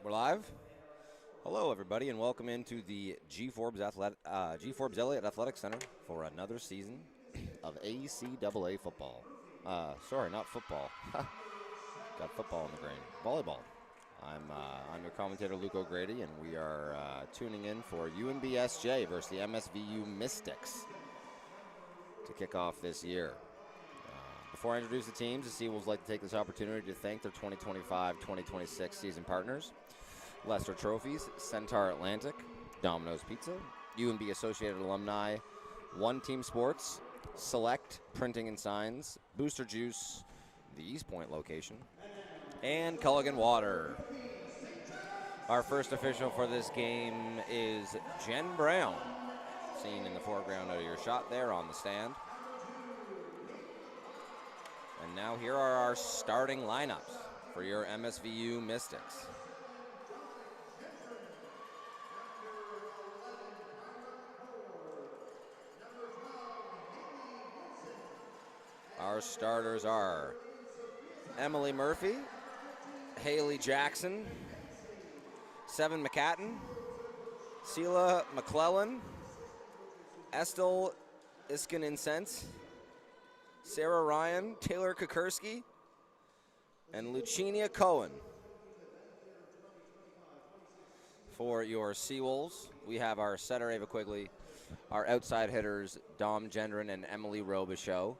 We're live. Hello, everybody, and welcome into the G. Forbes Elliott Athletic Center for another season of ACAA football. Sorry, not football. Got football in the brain. Volleyball. I'm your commentator, Luke O'Grady, and we are tuning in for UNBSJ versus the MSVU Mystics to kick off this year. Before I introduce the teams, the Seawolves would like to take this opportunity to thank their 2025-2026 season partners: Lester Trophies, Centaur Atlantic, Domino's Pizza, UNB Associated Alumni, One Team Sports, Select Printing and Signs, Booster Juice, the East Point location, and Culligan Water. Our first official for this game is Jen Brown, seen in the foreground of your shot there on the stand. And now here are our starting lineups for your MSVU Mystics. Our starters are Emily Murphy, Haley Jackson, Seven McCatton, Sela McClellan, Estelle Iskin-Incense, Sarah Ryan, Taylor Kukurski, and Lucinia Cohen. For your Seawolves, we have our setter Ava Quigley, our outside hitters Dom Gendron and Emily Robichaux.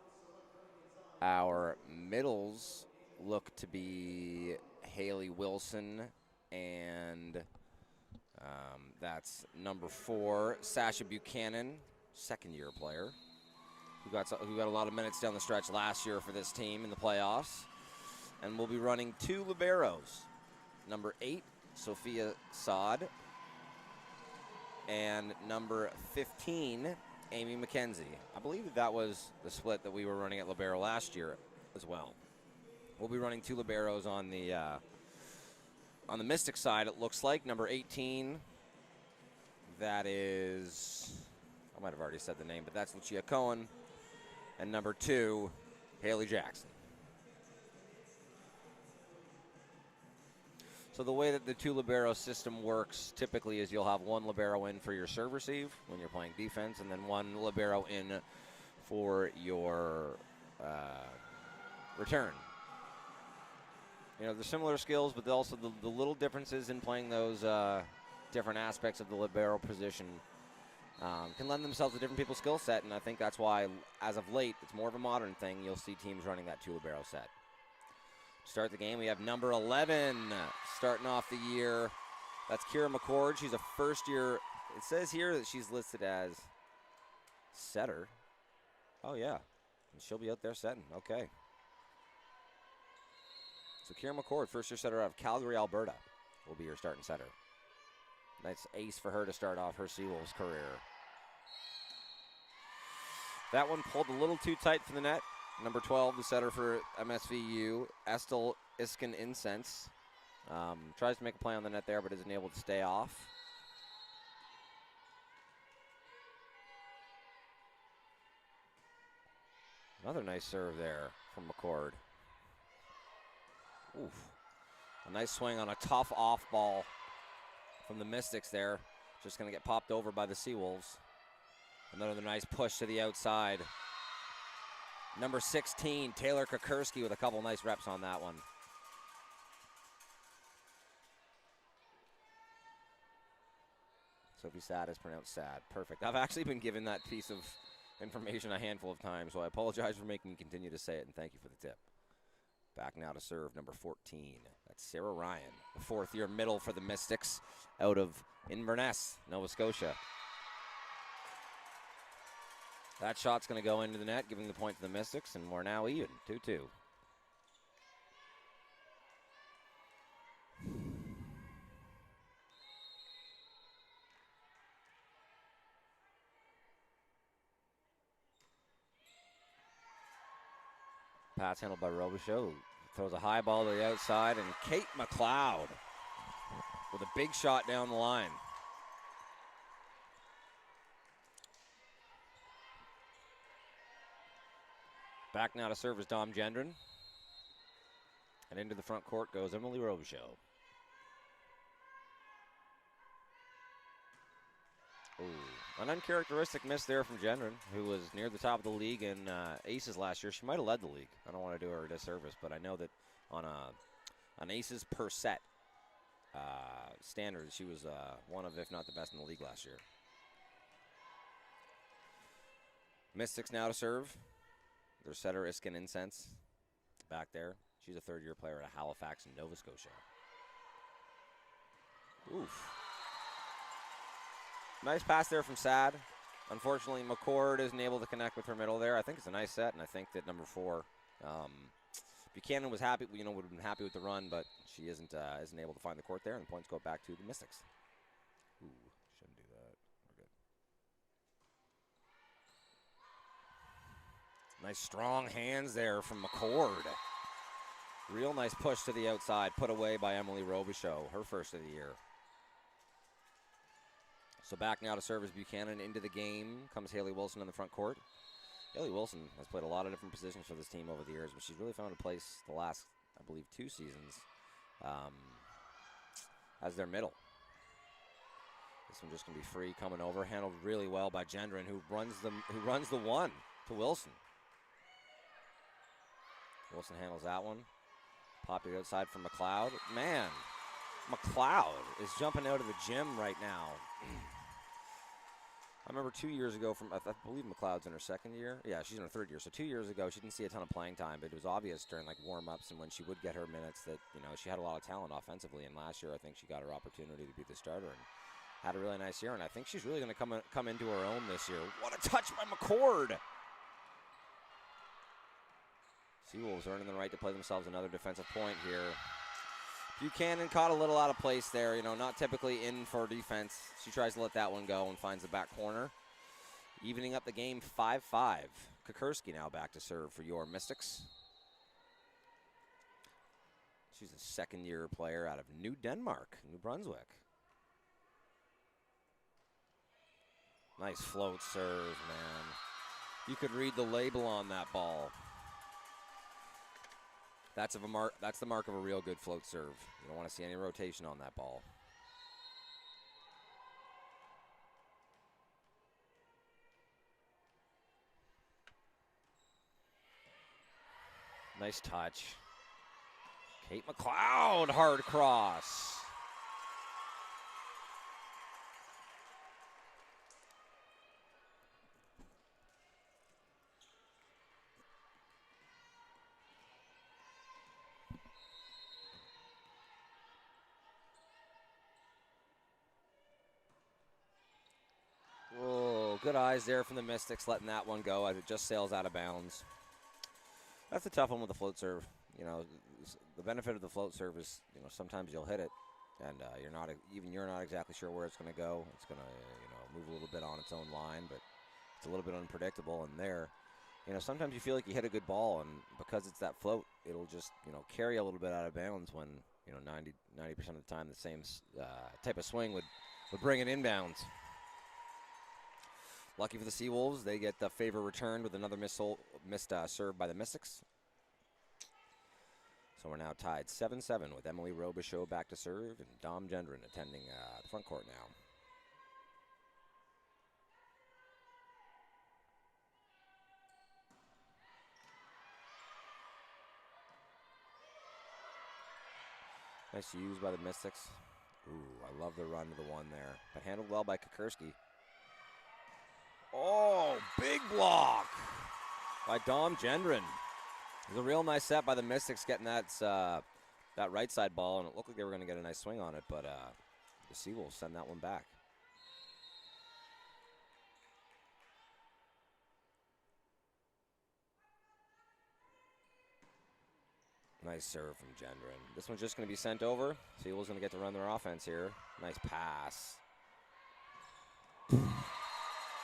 Our middles look to be Haley Wilson and that's number 4, Sasha Buchanan, second-year player, who got a lot of minutes down the stretch last year for this team in the playoffs. And we'll be running 2 liberos, number 8, Sophia Saad, and number 15, Amy McKenzie. I believe that was the split that we were running at libero last year as well. We'll be running 2 liberos on the Mystic side, it looks like. Number 18, that is, I might have already said the name, but that's Lucia Cohen. And number 2, Haley Jackson. So the way that the 2 libero system works typically is you'll have 1 libero in for your serve receive when you're playing defense, and then 1 libero in for your return. You know, there's similar skills, but also the little differences in playing those different aspects of the libero position can lend themselves to different people's skill set, and I think that's why, as of late, it's more of a modern thing. You'll see teams running that 2 libero set. To start the game, we have number 11 starting off the year. That's Kira McCord. She's a first-year. It says here that she's listed as setter. Oh, yeah. And she'll be out there setting. Okay. So Kira McCord, first-year setter out of Calgary, Alberta, will be your starting setter. Nice ace for her to start off her Seawolves career. That one pulled a little too tight for the net. Number 12, the setter for MSVU, Estelle Iskin-Incense. Tries to make a play on the net there, but isn't able to stay off. Another nice serve there from McCord. Oof. A nice swing on a tough off ball from the Mystics there. Just going to get popped over by the Seawolves. Another nice push to the outside. Number 16, Taylor Kukurski, with a couple nice reps on that one. Sophie Sad is pronounced sad. Perfect. I've actually been given that piece of information a handful of times, so I apologize for making me continue to say it, and thank you for the tip. Back now to serve number 14. That's Sarah Ryan, the 4th-year middle for the Mystics out of Inverness, Nova Scotia. That shot's going to go into the net, giving the point to the Mystics, and we're now even, 2-2. Pass handled by Robichaux. Throws a high ball to the outside, and Kate McLeod with a big shot down the line. Back now to serve is Dom Gendron. And into the front court goes Emily Robichaux. An uncharacteristic miss there from Gendron, who was near the top of the league in aces last year. She might have led the league. I don't want to do her a disservice, but I know that on aces per set standards, she was one of, if not the best in the league last year. Mystics now to serve. Their setter, Iskin Incense, back there. She's a third-year player at Halifax, Nova Scotia. Oof. Nice pass there from Sad. Unfortunately, McCord isn't able to connect with her middle there. I think it's a nice set, and I think that number 4, Buchanan was happy. Would have been happy with the run, but she isn't able to find the court there, and the points go back to the Mystics. Ooh, shouldn't do that. We're good. Nice strong hands there from McCord. Real nice push to the outside, put away by Emily Robichaud, her first of the year. So back now to serve as Buchanan into the game. Comes Haley Wilson in the front court. Haley Wilson has played a lot of different positions for this team over the years, but she's really found a place the last, I believe, 2 seasons as their middle. This one just going to be free coming over. Handled really well by Gendron, who runs the one to Wilson. Wilson handles that one. Popped it outside from McLeod. Man, McLeod is jumping out of the gym right now. I remember 2 years ago I believe McLeod's in her second year. Yeah, she's in her third year. So 2 years ago, she didn't see a ton of playing time, but it was obvious during like warm-ups and when she would get her minutes that, she had a lot of talent offensively. And last year, I think she got her opportunity to be the starter and had a really nice year. And I think she's really going to come into her own this year. What a touch by McCord! Seawolves earning the right to play themselves another defensive point here. Buchanan caught a little out of place there, not typically in for defense. She tries to let that one go and finds the back corner. Evening up the game 5-5. Kukurski now back to serve for your Mystics. She's a second-year player out of New Brunswick. Nice float serve, man. You could read the label on that ball. That's the mark of a real good float serve. You don't want to see any rotation on that ball. Nice touch. Kate McLeod, hard cross. Good eyes there from the Mystics, letting that one go as it just sails out of bounds. That's a tough one with the float serve. The benefit of the float serve is, sometimes you'll hit it, and you're not exactly sure where it's going to go. It's going to, move a little bit on its own line, but it's a little bit unpredictable. And there, sometimes you feel like you hit a good ball, and because it's that float, it'll just, carry a little bit out of bounds when, 90% of the time the same type of swing would bring it inbounds. Lucky for the Seawolves, they get the favor returned with another missed serve by the Mystics. So we're now tied 7-7 with Emily Robichaud back to serve and Dom Gendron attending the front court now. Nice use by the Mystics. Ooh, I love the run to the one there, but handled well by Kukurski. Oh, big block by Dom Gendron. It was a real nice set by the Mystics getting that right side ball, and it looked like they were going to get a nice swing on it, but the Seawolves send that one back. Nice serve from Gendron. This one's just going to be sent over. Seawolves going to get to run their offense here. Nice pass.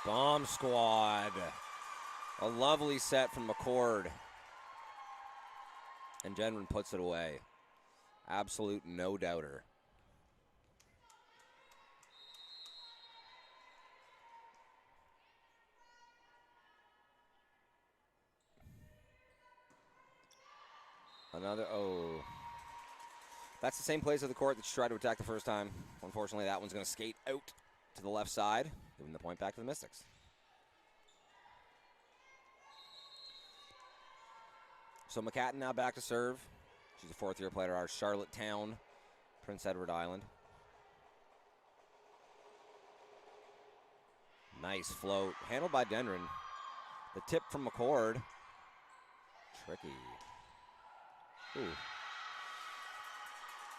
Bomb squad. A lovely set from McCord. And Gendron puts it away. Absolute no doubter. That's the same place of the court that she tried to attack the first time. Unfortunately, that one's going to skate out to the left side. giving the point back to the Mystics. So McCatton now back to serve. She's a fourth-year player out of Charlottetown, Prince Edward Island. Nice float. Handled by Dendron. The tip from McCord. Tricky. Ooh.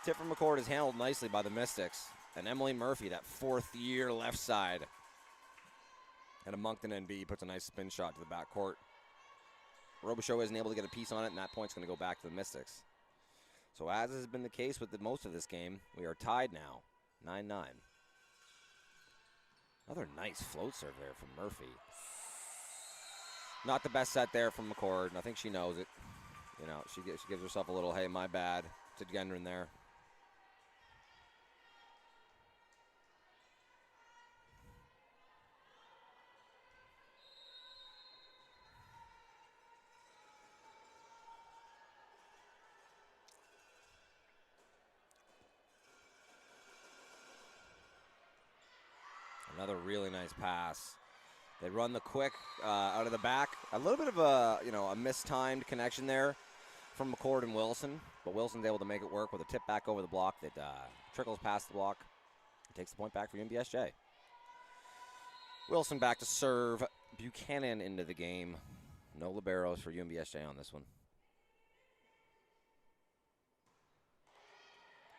Tip from McCord is handled nicely by the Mystics. And Emily Murphy, that fourth-year left side. And a Moncton NB puts a nice spin shot to the backcourt. Robichaux isn't able to get a piece on it, and that point's going to go back to the Mystics. So as has been the case with most of this game, we are tied now, 9-9. Another nice float serve there from Murphy. Not the best set there from McCord, and I think she knows it. You know, she gives herself a little, hey, my bad, to Gendron there. Another really nice pass. They run the quick out of the back. A little bit of a mistimed connection there from McCord and Wilson, but Wilson's able to make it work with a tip back over the block that trickles past the block and takes the point back for UNBSJ. Wilson back to serve. Buchanan into the game. No liberos for UNBSJ on this one.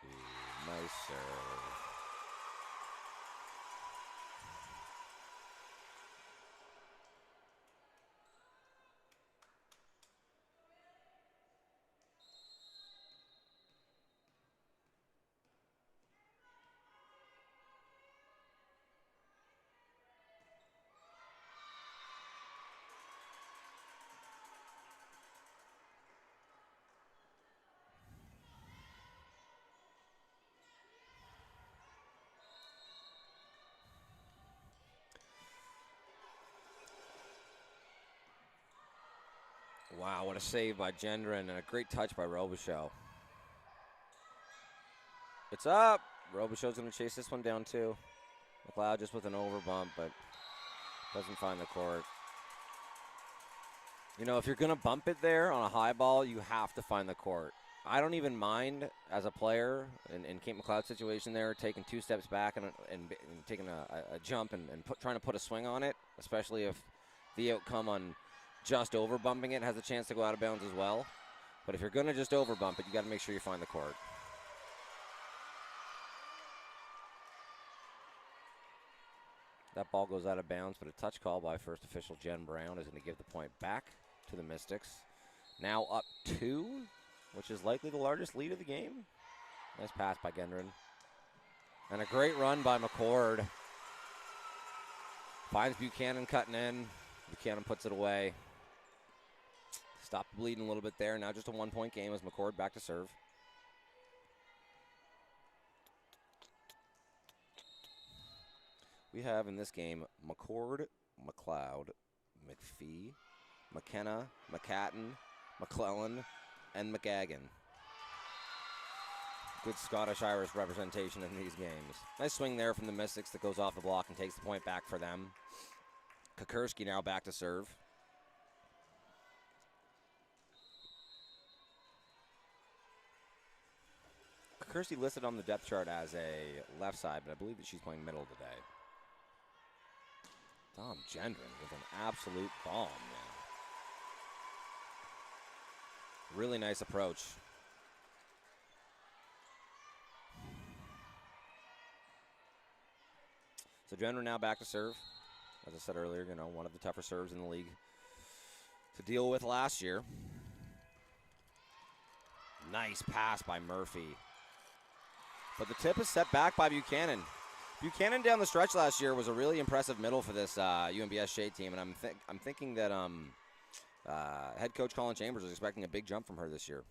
Ooh, nice serve. Wow, what a save by Gendron and a great touch by Robichaux. It's up. Robichaux's going to chase this one down too. McLeod just with an overbump, but doesn't find the court. You know, if you're going to bump it there on a high ball, you have to find the court. I don't even mind as a player in Kate McLeod's situation there, taking 2 steps back and taking a jump and trying to put a swing on it, especially if the outcome on just over bumping it has a chance to go out of bounds as well. But if you're going to just over bump it, you got to make sure you find the court. That ball goes out of bounds, but a touch call by first official Jen Brown is going to give the point back to the Mystics. Now up 2, which is likely the largest lead of the game. Nice pass by Gendron. And a great run by McCord. Finds Buchanan cutting in. Buchanan puts it away. Stopped bleeding a little bit there. Now just a 1-point game as McCord back to serve. We have in this game McCord, McLeod, McPhee, McKenna, McCatton, McClellan, and McGagan. Good Scottish-Irish representation in these games. Nice swing there from the Mystics that goes off the block and takes the point back for them. Kukurski now back to serve. Kukurski listed on the depth chart as a left side, but I believe that she's playing middle today. Dom Gendron with an absolute bomb now. Really nice approach. So Gendron now back to serve. As I said earlier, you know, one of the tougher serves in the league to deal with last year. Nice pass by Murphy. But the tip is set back by Buchanan. Buchanan down the stretch last year was a really impressive middle for this UNBSJ team, and I'm thinking that head coach Colin Chambers is expecting a big jump from her this year.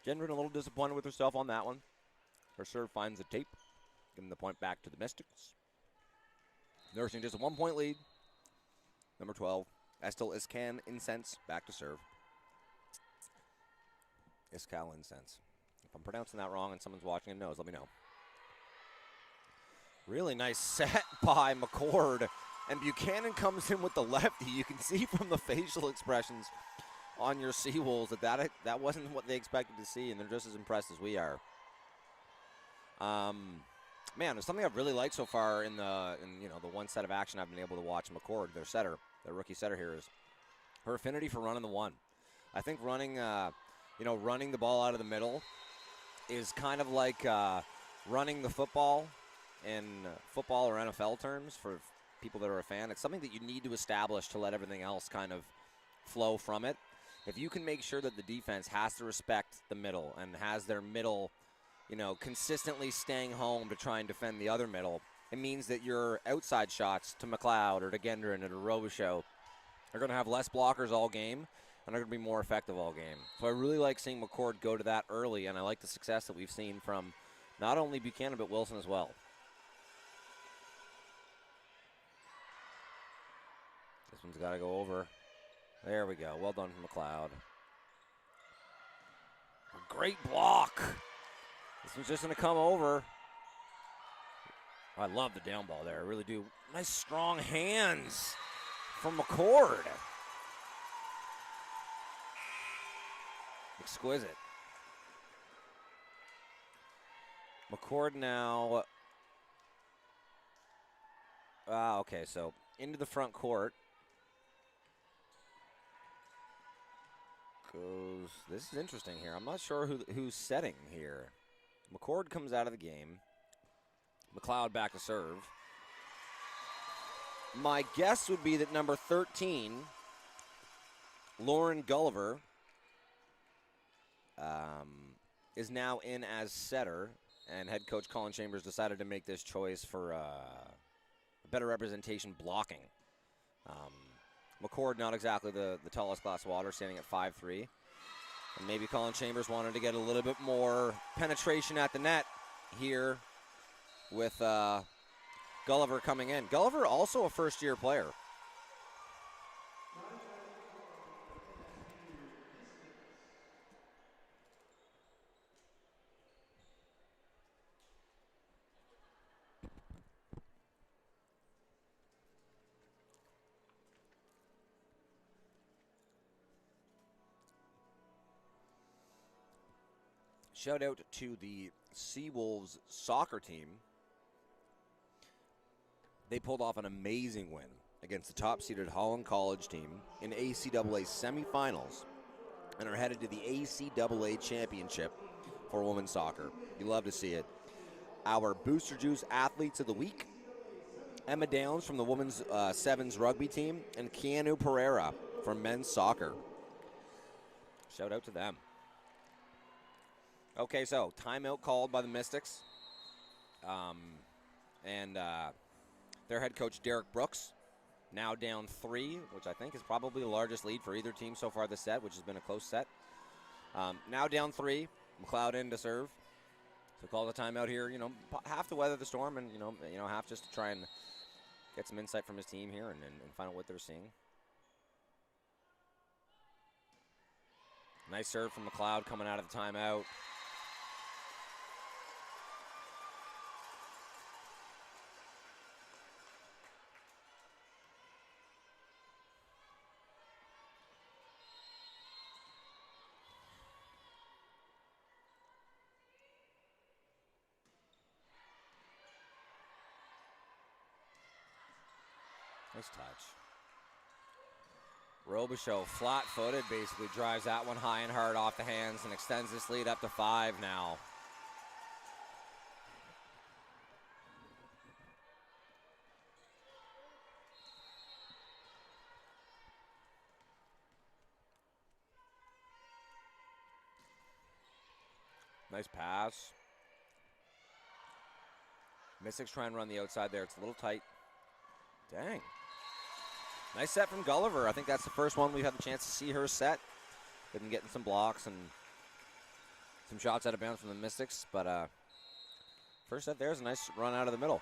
Gendron a little disappointed with herself on that one. Her serve finds the tape, giving the point back to the Mystics. Nursing just a 1-point lead. Number 12, Estel Iscan Incense, back to serve. Iscal Incense. If I'm pronouncing that wrong and someone's watching and knows, let me know. Really nice set by McCord. And Buchanan comes in with the lefty. You can see from the facial expressions on your Seawolves that wasn't what they expected to see, and they're just as impressed as we are. Man, there's something I've really liked so far in the one set of action I've been able to watch McCord, their rookie setter here, is her affinity for running the one. I think running the ball out of the middle is kind of like running the football in football or NFL terms for people that are a fan. It's something that you need to establish to let everything else kind of flow from it. If you can make sure that the defense has to respect the middle and has their middle, consistently staying home to try and defend the other middle, it means that your outside shots to McLeod or to Gendron or to Robichaux are going to have less blockers all game and are going to be more effective all game. So I really like seeing McCord go to that early, and I like the success that we've seen from not only Buchanan but Wilson as well. This one's got to go over. There we go. Well done from McLeod. Great block. This one's just going to come over. I love the down ball there. I really do. Nice strong hands from McCord. Exquisite. McCord now. Okay, so into the front court. Goes. This is interesting here. I'm not sure who's setting here. McCord comes out of the game. McLeod back to serve. My guess would be that number 13, Lauren Gulliver, is now in as setter, and head coach Colin Chambers decided to make this choice for better representation blocking. McCord, not exactly the tallest glass of water, standing at 5'3". And maybe Colin Chambers wanted to get a little bit more penetration at the net here with Gulliver coming in. Gulliver also a first-year player. Shout out to the Seawolves soccer team. They pulled off an amazing win against the top-seeded Holland College team in ACAA semifinals and are headed to the ACAA championship for women's soccer. You love to see it. Our Booster Juice athletes of the week, Emma Downs from the women's sevens rugby team, and Keanu Pereira from men's soccer. Shout out to them. Okay, so timeout called by the Mystics. And their head coach, Derek Brooks, now down 3, which I think is probably the largest lead for either team so far this set, which has been a close set. Now down 3, McLeod in to serve. So call the timeout here, half to weather the storm and, half just to try and get some insight from his team here and find out what they're seeing. Nice serve from McLeod coming out of the timeout. Nice touch. Robichaux, flat-footed, basically drives that one high and hard off the hands and extends this lead up to 5 now. Nice pass. Mystics try and run the outside there. It's a little tight. Dang. Nice set from Gulliver. I think that's the first one we've had the chance to see her set. They've been getting some blocks and some shots out of bounds from the Mystics. But first set there's a nice run out of the middle.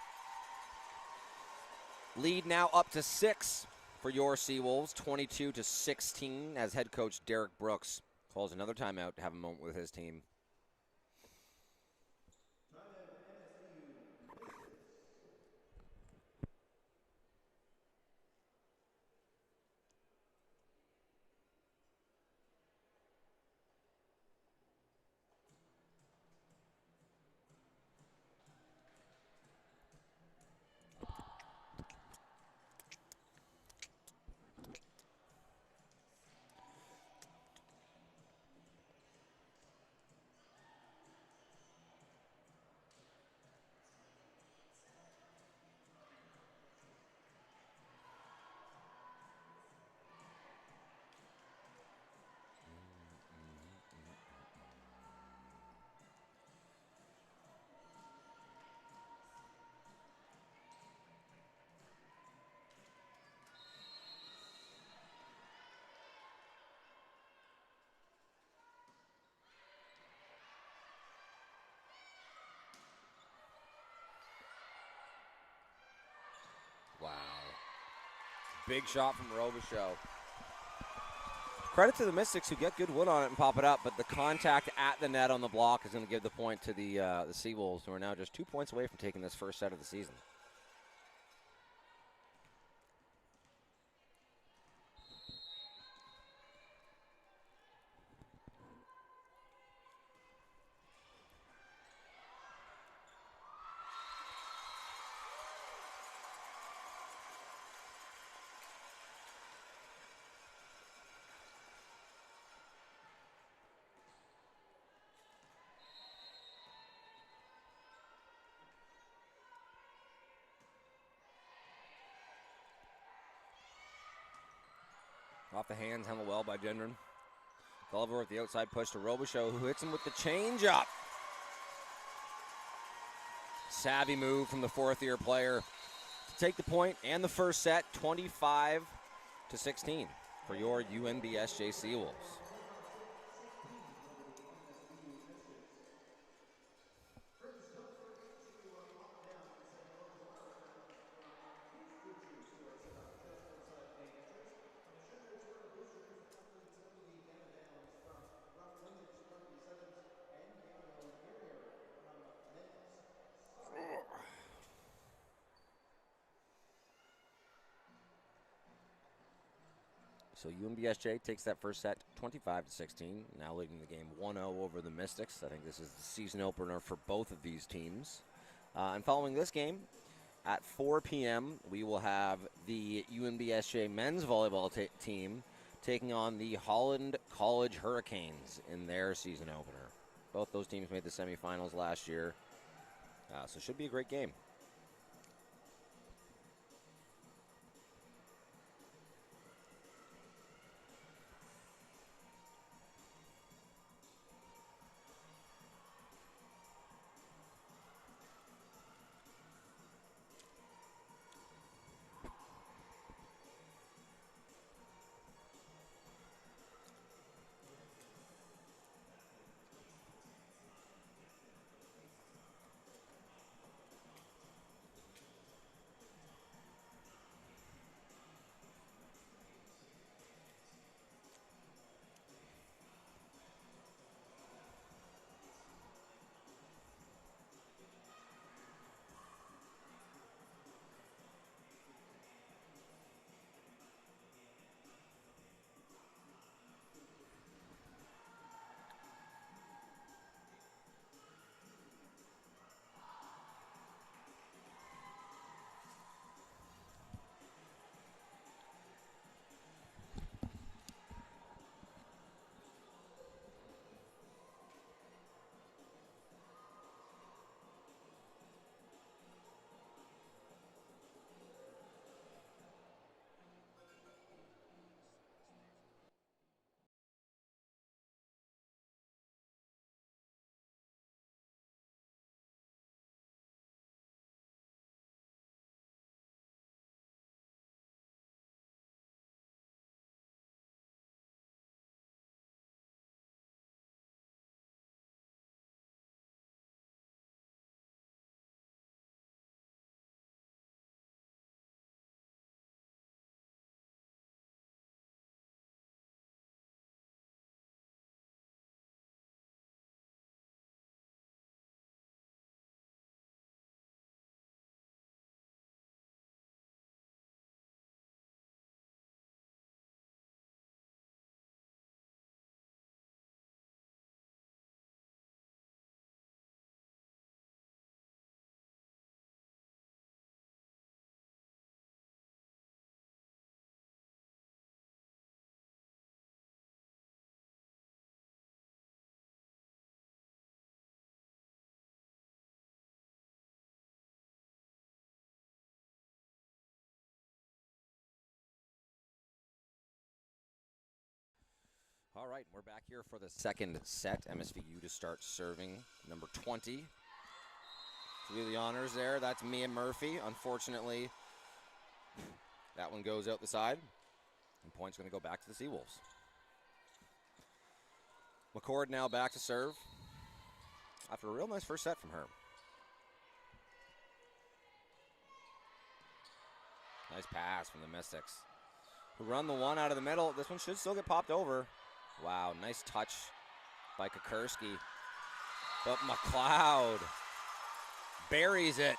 Lead now up to 6 for your Seawolves, 22-16, as head coach Derek Brooks calls another timeout to have a moment with his team. Wow. Big shot from Robichaud. Credit to the Mystics who get good wood on it and pop it up, but the contact at the net on the block is going to give the point to the Seawolves, who are now just 2 points away from taking this first set of the season. Off the hands, handled well by Gendron. Gulliver with the outside push to Robichaud, who hits him with the changeup. Savvy move from the fourth-year player to take the point and the first set, 25-16 for your UNBSJ Seawolves. So UNBSJ takes that first set 25-16, now leading the game 1-0 over the Mystics. I think this is the season opener for both of these teams. And following this game, at 4 p.m., we will have the UNBSJ men's volleyball team taking on the Holland College Hurricanes in their season opener. Both those teams made the semifinals last year, so it should be a great game. All right, we're back here for the second set. MSVU to start serving. Number 20. To do the honors there, that's Mia Murphy. Unfortunately, that one goes out the side. And point's going to go back to the Seawolves. McCord now back to serve after a real nice first set from her. Nice pass from the Mystics, who run the one out of the middle. This one should still get popped over. Wow, nice touch by Kukurski. But McLeod buries it.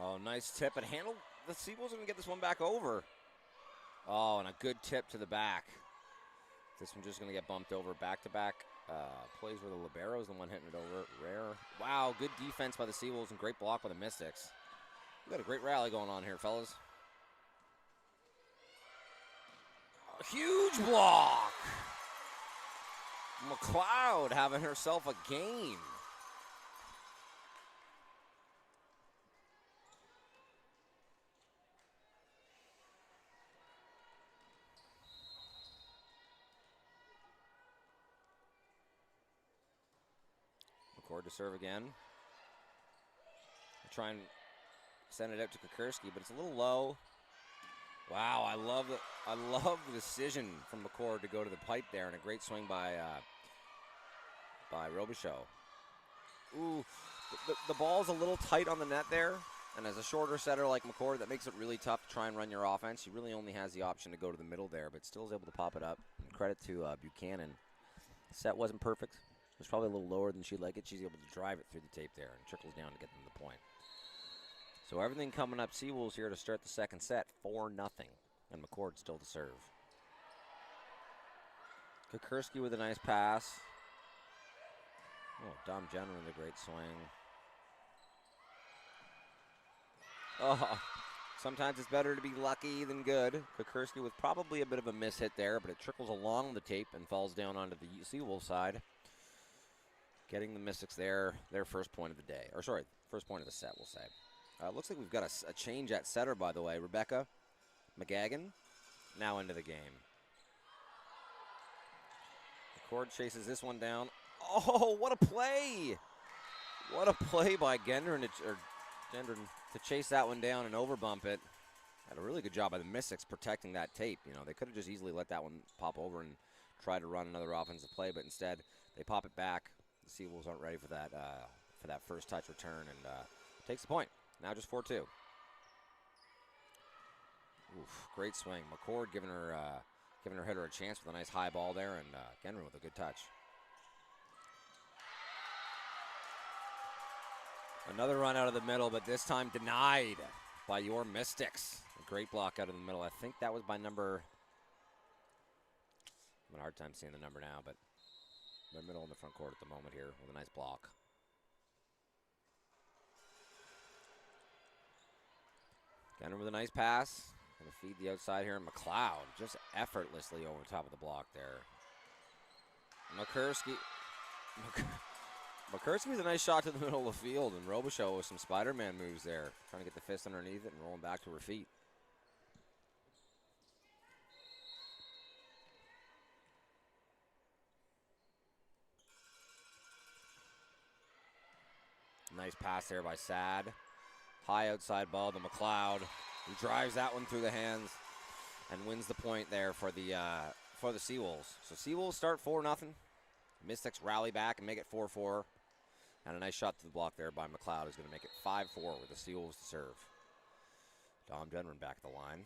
Oh, nice tip and handle. The Seawolves are going to get this one back over. Oh, and a good tip to the back. This one's just going to get bumped over. Back-to-back plays where the libero is the one hitting it over. Rare. Wow, good defense by the Seawolves and great block by the Mystics. We got a great rally going on here, fellas. A huge block. McLeod having herself a game. McCord to serve again. Try and send it out to Kukurski, but it's a little low. Wow, I love the decision from McCord to go to the pipe there, and a great swing by Robichaud. Ooh, the ball's a little tight on the net there, and as a shorter setter like McCord, that makes it really tough to try and run your offense. She really only has the option to go to the middle there, but still is able to pop it up. And credit to Buchanan. The set wasn't perfect. It was probably a little lower than she'd like it. She's able to drive it through the tape there and trickles down to get them the point. So everything coming up. Seawolves here to start the second set, 4-0, and McCord still to serve. Kukurski with a nice pass. Oh, Dom Jenner with a great swing. Oh, sometimes it's better to be lucky than good. Kukurski with probably a bit of a miss hit there, but it trickles along the tape and falls down onto the Seawolves side. Getting the Mystics their first point of the day. Or sorry, first point of the set, we'll say. Looks like we've got a change at setter, by the way. Rebecca McGagan now into the game. McCord chases this one down. Oh, what a play! What a play by Gendron to chase that one down and overbump it. Had a really good job by the Mystics protecting that tape. You know, they could have just easily let that one pop over and try to run another offensive play, but instead they pop it back. The Seawolves aren't ready for that first touch return, and takes the point. Now just 4-2. Oof, great swing. McCord giving her hitter a chance with a nice high ball there, and Gendron with a good touch. Another run out of the middle, but this time denied by your Mystics. A great block out of the middle. I think that was by number... I'm having a hard time seeing the number now, but they're middle in the front court at the moment here with a nice block. Gendron with a nice pass. Going to feed the outside here. McLeod just effortlessly over top of the block there. Kukurski with a nice shot to the middle of the field, and Robichaud with some Spider-Man moves there. Trying to get the fist underneath it and rolling back to her feet. Nice pass there by Sad. High outside ball to McLeod, who drives that one through the hands and wins the point there for the Seawolves. So Seawolves start 4-0. Mystics rally back and make it 4-4. And a nice shot to the block there by McLeod is going to make it 5-4 with the Seawolves to serve. Dom Denron back at the line.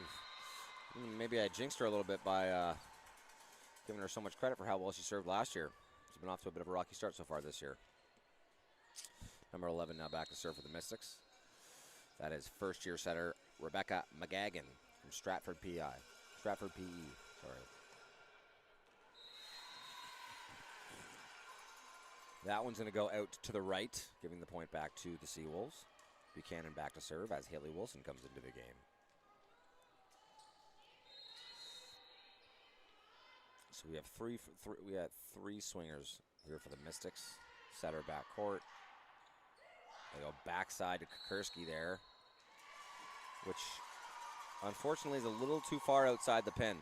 Oof. Maybe I jinxed her a little bit by giving her so much credit for how well she served last year. She's been off to a bit of a rocky start so far this year. Number 11 now back to serve for the Mystics. That is first-year setter Rebecca McGagan from Stratford PE. Sorry. That one's going to go out to the right, giving the point back to the Seawolves. Buchanan back to serve as Haley Wilson comes into the game. So we have three swingers here for the Mystics. Setter back court. They go backside to Kukursky there, which unfortunately is a little too far outside the pin.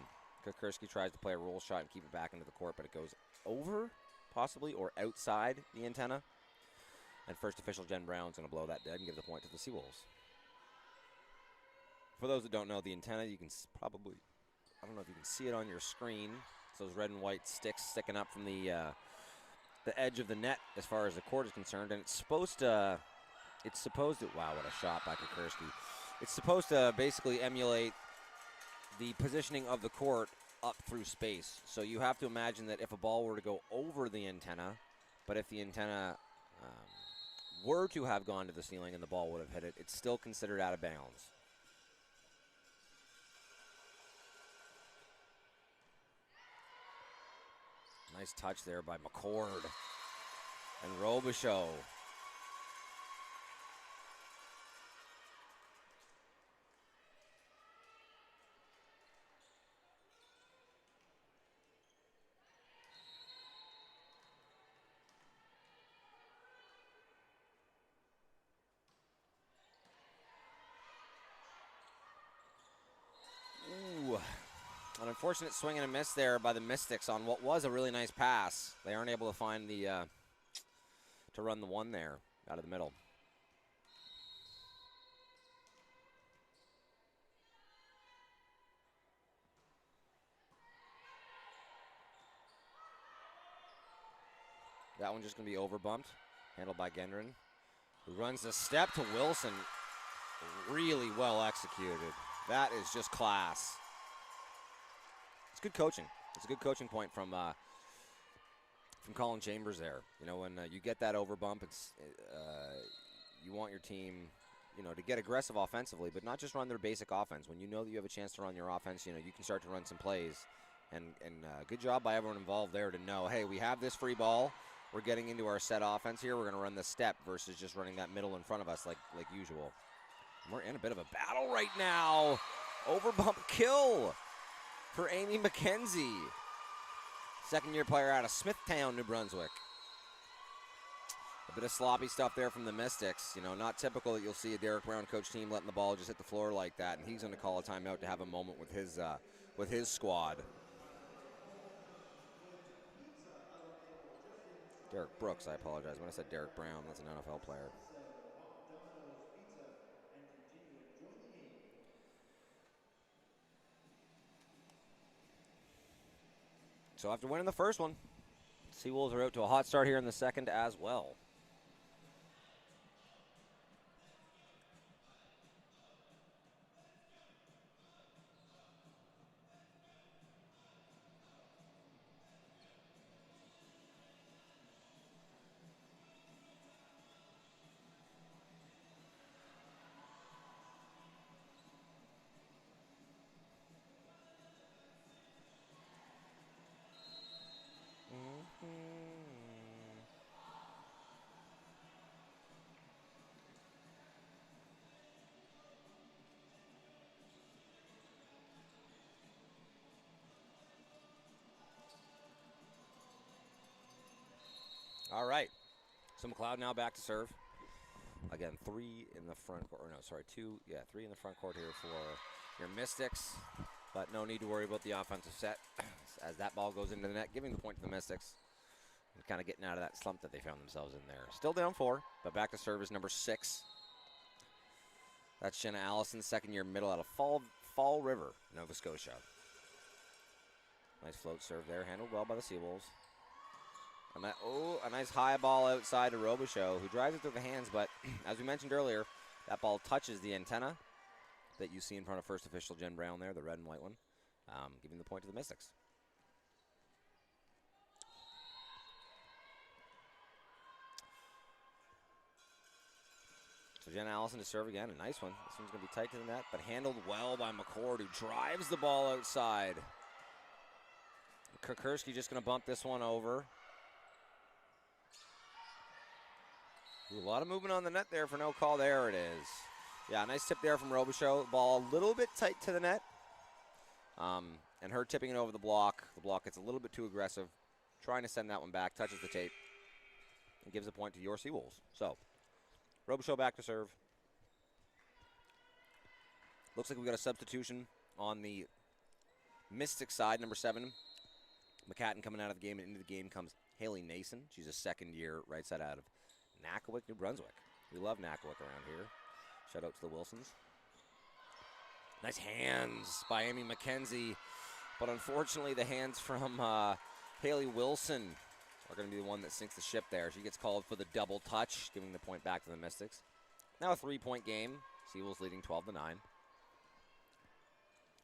Kukursky tries to play a roll shot and keep it back into the court, but it goes over, possibly, or outside the antenna. And first official Jen Brown's going to blow that dead and give the point to the Seawolves. For those that don't know, the antenna, you can probably, I don't know if you can see it on your screen. It's those red and white sticks sticking up from the edge of the net as far as the court is concerned. And it's supposed to, wow, what a shot by Kukursky. It's supposed to basically emulate the positioning of the court up through space. So you have to imagine that if a ball were to go over the antenna, but if the antenna were to have gone to the ceiling and the ball would have hit it, it's still considered out of bounds. Nice touch there by McCord and Robichaud. An unfortunate swing and a miss there by the Mystics on what was a really nice pass. They aren't able to find the, to run the one there out of the middle. That one just going to be overbumped, handled by Gendron, who runs the step to Wilson. Really well executed. That is just class. It's good coaching. It's a good coaching point from Colin Chambers there. You know, when you get that overbump, it's you want your team, you know, to get aggressive offensively, but not just run their basic offense. When you know that you have a chance to run your offense, you know, you can start to run some plays. And good job by everyone involved there to know, hey, we have this free ball. We're getting into our set offense here. We're going to run the step versus just running that middle in front of us like usual. We're in a bit of a battle right now. Overbump kill for Amy McKenzie. Second-year player out of Smithtown, New Brunswick. A bit of sloppy stuff there from the Mystics. You know, not typical that you'll see a Derek Brown coach team letting the ball just hit the floor like that, and he's going to call a timeout to have a moment with his squad. Derek Brooks, I apologize. When I said Derek Brown, that's an NFL player. So after winning the first one, Seawolves are out to a hot start here in the second as well. All right, so McLeod now back to serve. Again, three in the front court, three in the front court here for your Mystics, but no need to worry about the offensive set as that ball goes into the net, giving the point to the Mystics and kind of getting out of that slump that they found themselves in there. Still down 4, but back to serve is number 6. That's Jenna Allison, second-year middle out of Fall River, Nova Scotia. Nice float serve there, handled well by the Seawolves. A nice high ball outside to Robichaud, who drives it through the hands, but as we mentioned earlier, that ball touches the antenna that you see in front of first official Jen Brown there, the red and white one, giving the point to the Mystics. So Jen Allison to serve again, a nice one. This one's going to be tight to the net, but handled well by McCord, who drives the ball outside. Kukursky just going to bump this one over. Ooh, a lot of movement on the net there for no call. There it is. Yeah, nice tip there from Robichaud. Ball a little bit tight to the net. And her tipping it over the block. The block gets a little bit too aggressive. Trying to send that one back. Touches the tape. And gives a point to your Seawolves. So, Robichaud back to serve. Looks like we got a substitution on the Mystic side, number 7. McCatton coming out of the game, and into the game comes Haley Nason. She's a second-year right side out of Nakawik, New Brunswick. We love Nakawik around here. Shout out to the Wilsons. Nice hands by Amy McKenzie, but unfortunately the hands from Haley Wilson are going to be the one that sinks the ship there. She gets called for the double touch, giving the point back to the Mystics. Now a 3-point game. Seawolves leading 12-9.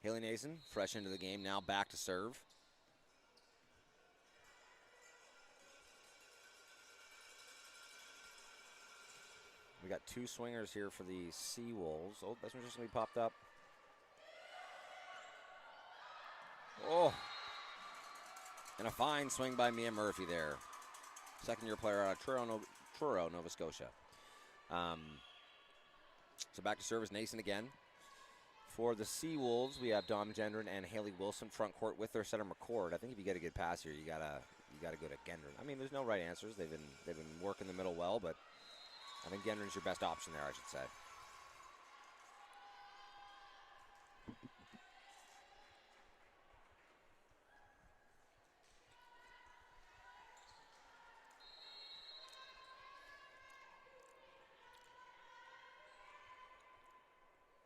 Haley Nason, fresh into the game, now back to serve. We got 2 swingers here for the Seawolves. Oh, this one's just going to be popped up. Oh. And a fine swing by Mia Murphy there. Second-year player out of Truro, Nova Scotia. So back to service, Nason again. For the Seawolves, we have Dom Gendron and Haley Wilson front court with their center McCord. I think if you get a good pass here, you gotta go to Gendron. I mean, there's no right answers. They've been working the middle well, but I think Gendron's your best option there, I should say.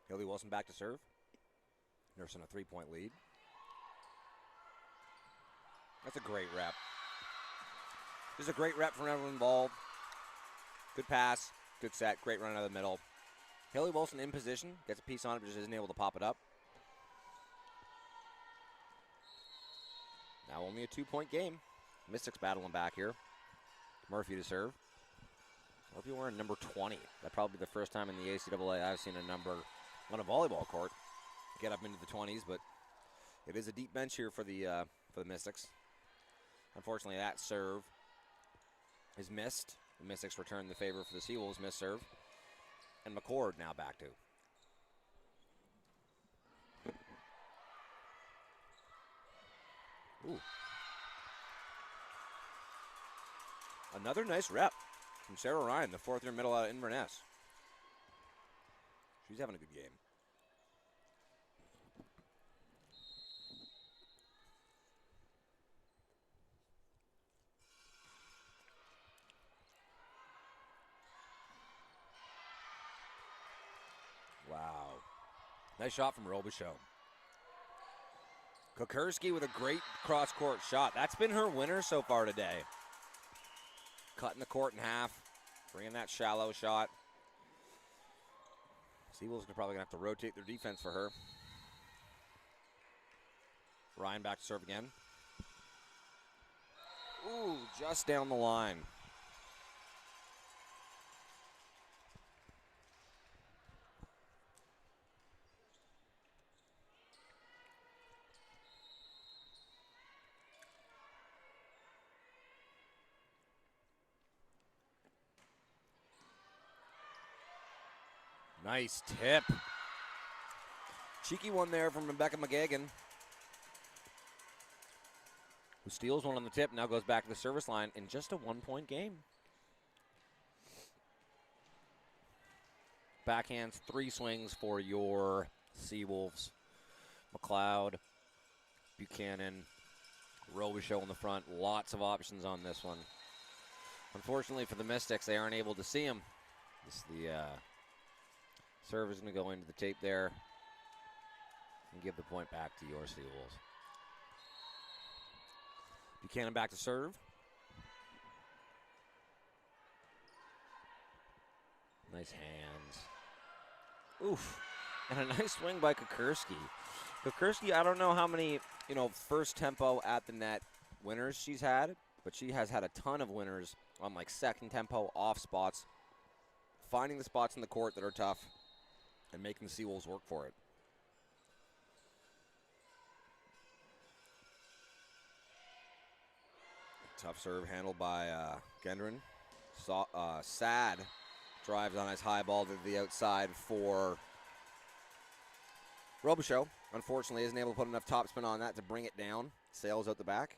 Haley Wilson back to serve. Nursing a 3-point lead. That's a great rep. This is a great rep from everyone involved. Good pass, good set, great run out of the middle. Haley Wilson in position, gets a piece on it, but just isn't able to pop it up. Now only a 2-point game. Mystics battling back here. Murphy to serve. Murphy wearing number 20. That'd probably be the first time in the ACAA I've seen a number on a volleyball court get up into the 20s, but it is a deep bench here for the Mystics. Unfortunately, that serve is missed. The Mystics return the favor for the Seawolves, miss serve. And McCord now back to. Ooh. Another nice rep from Sarah Ryan, the 4th-year middle out of Inverness. She's having a good game. Wow. Nice shot from Robichaud. Kukurski with a great cross-court shot. That's been her winner so far today. Cutting the court in half, bringing that shallow shot. Seawolves are probably going to have to rotate their defense for her. Ryan back to serve again. Ooh, just down the line. Nice tip. Cheeky one there from Rebecca McGagan, who steals one on the tip, now goes back to the service line in just a 1-point game. Backhands, 3 swings for your Seawolves. McLeod, Buchanan, Robichaud in the front. Lots of options on this one. Unfortunately for the Mystics, they aren't able to see him. The serve is going to go into the tape there and give the point back to your Seawolves. Buchanan back to serve. Nice hands. Oof. And a nice swing by Kukurski. Kukurski, I don't know how many, first tempo at the net winners she's had, but she has had a ton of winners on like second tempo off spots, finding the spots in the court that are tough and making the Seawolves work for it. Tough serve handled by Gendron. Sad drives on his high ball to the outside for Robichaud. Unfortunately, isn't able to put enough topspin on that to bring it down. Sails out the back.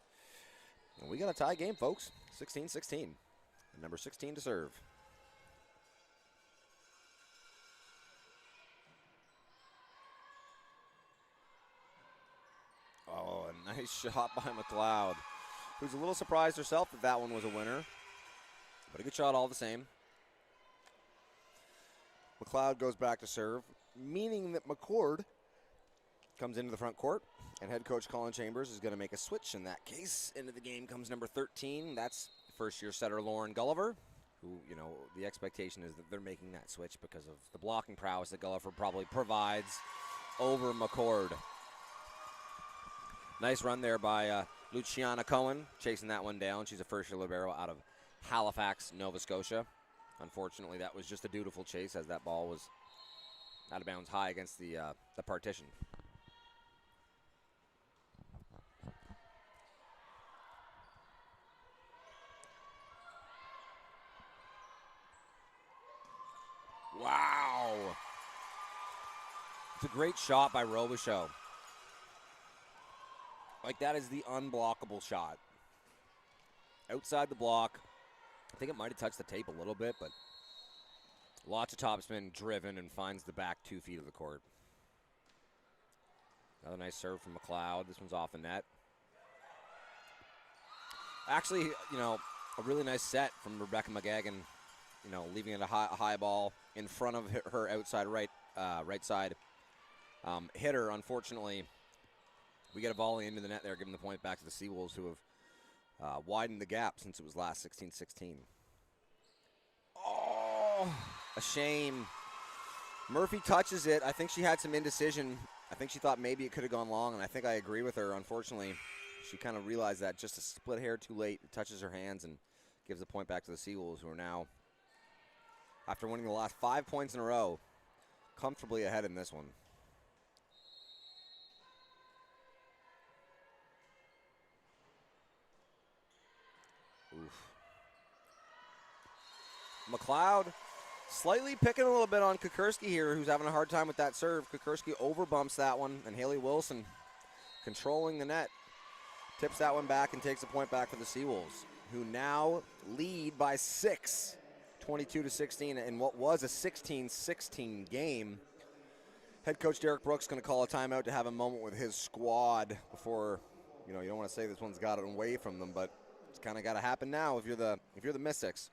And we got a tie game, folks. 16-16. Number 16 to serve. Oh, a nice shot by McLeod, who's a little surprised herself that that one was a winner. But a good shot all the same. McLeod goes back to serve, meaning that McCord comes into the front court, and head coach Colin Chambers is going to make a switch in that case. Into the game comes number 13. That's first-year setter Lauren Gulliver, who, you know, the expectation is that they're making that switch because of the blocking prowess that Gulliver probably provides over McCord. Nice run there by Luciana Cohen, chasing that one down. She's a first-year libero out of Halifax, Nova Scotia. Unfortunately, that was just a dutiful chase as that ball was out of bounds high against the partition. Wow. It's a great shot by Robichaud. Like, that is the unblockable shot. Outside the block. I think it might have touched the tape a little bit, but lots of topspin driven and finds the back 2 feet of the court. Another nice serve from McLeod. This one's off the net. Actually, you know, a really nice set from Rebecca McGagan, you know, leaving it a high ball in front of her outside right side hitter. Unfortunately, we get a volley into the net there, giving the point back to the Seawolves, who have widened the gap since it was last 16-16. Oh, a shame. Murphy touches it. I think she had some indecision. I think she thought maybe it could have gone long, and I think I agree with her. Unfortunately, she kind of realized that just a split hair too late. It touches her hands and gives the point back to the Seawolves, who are now, after winning the last 5 points in a row, comfortably ahead in this one. Oof. McLeod slightly picking a little bit on Kukurski here, who's having a hard time with that serve. Kukurski overbumps that one, and Haley Wilson, controlling the net, tips that one back and takes a point back for the Seawolves, who now lead by 6, 22-16, in what was a 16-16 game. Head coach Derek Brooks going to call a timeout to have a moment with his squad before, you know, you don't want to say this one's got it away from them, but it's kind of got to happen now if you're the Mystics.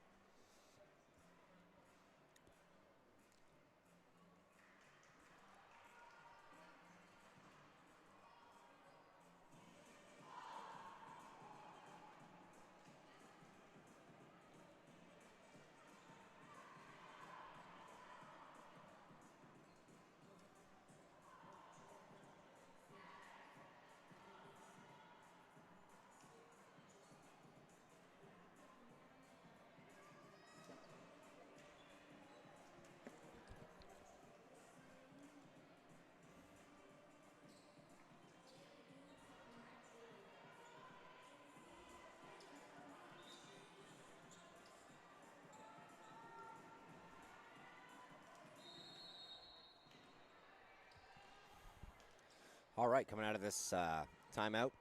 All right, coming out of this timeout,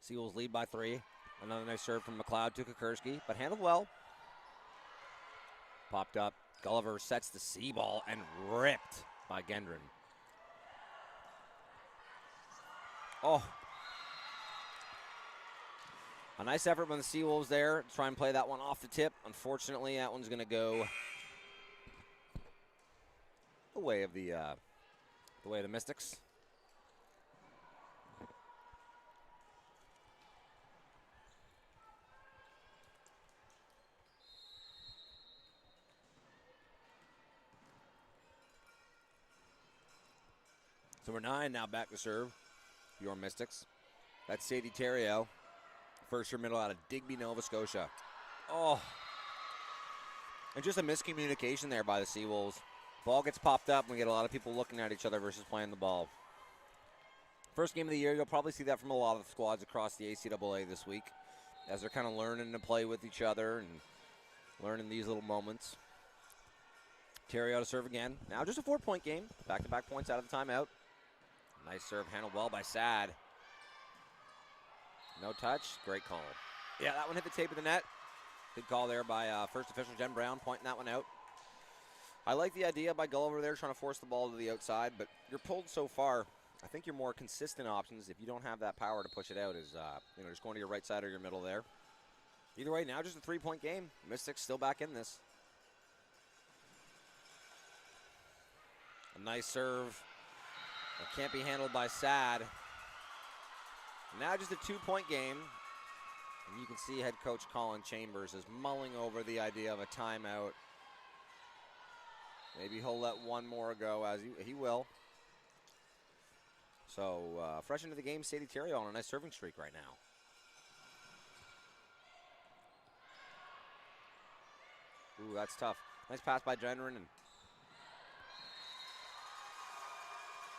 Seawolves lead by 3. Another nice serve from McLeod to Kukurski, but handled well. Popped up. Gulliver sets the C ball and ripped by Gendron. Oh. A nice effort by the Seawolves there to try and play that one off the tip. Unfortunately, that one's going to go the way of the Mystics. So we're 9 now back to serve your Mystics. That's Sadie Theriault, first year middle out of Digby, Nova Scotia. Oh. And just a miscommunication there by the Seawolves. Ball gets popped up and we get a lot of people looking at each other versus playing the ball. First game of the year, you'll probably see that from a lot of squads across the ACAA this week as they're kind of learning to play with each other and learning these little moments. Terrio to serve again. Now just a 4-point game. Back-to-back points out of the timeout. Nice serve, handled well by Sad. No touch, great call. Yeah, that one hit the tape of the net. Good call there by first official Jen Brown, pointing that one out. I like the idea by Gulliver there trying to force the ball to the outside, but you're pulled so far. I think your more consistent options, if you don't have that power to push it out, is just going to your right side or your middle there. Either way, now just a 3-point game. Mystics still back in this. A nice serve. It can't be handled by Sad. Now just a 2-point game. And you can see head coach Colin Chambers is mulling over the idea of a timeout. Maybe he'll let one more go, as he will. So fresh into the game, Sadie Terrio on a nice serving streak right now. Ooh, that's tough. Nice pass by Jenren.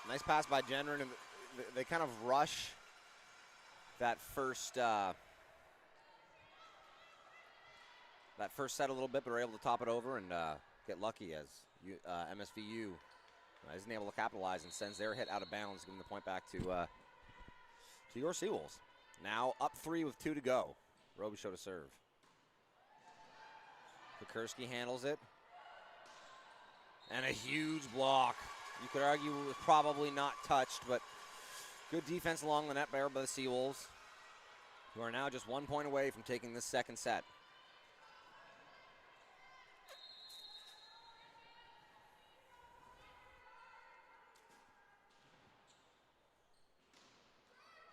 Nice pass by Jenren. And they kind of rush that first set a little bit, but are able to top it over and get lucky as MSVU isn't able to capitalize and sends their hit out of bounds, giving the point back to your Seawolves. Now up 3 with 2 to go. Robichaud to serve. Kukurski handles it. And a huge block. You could argue it was probably not touched, but good defense along the net there by the Seawolves, who are now just 1 point away from taking this second set.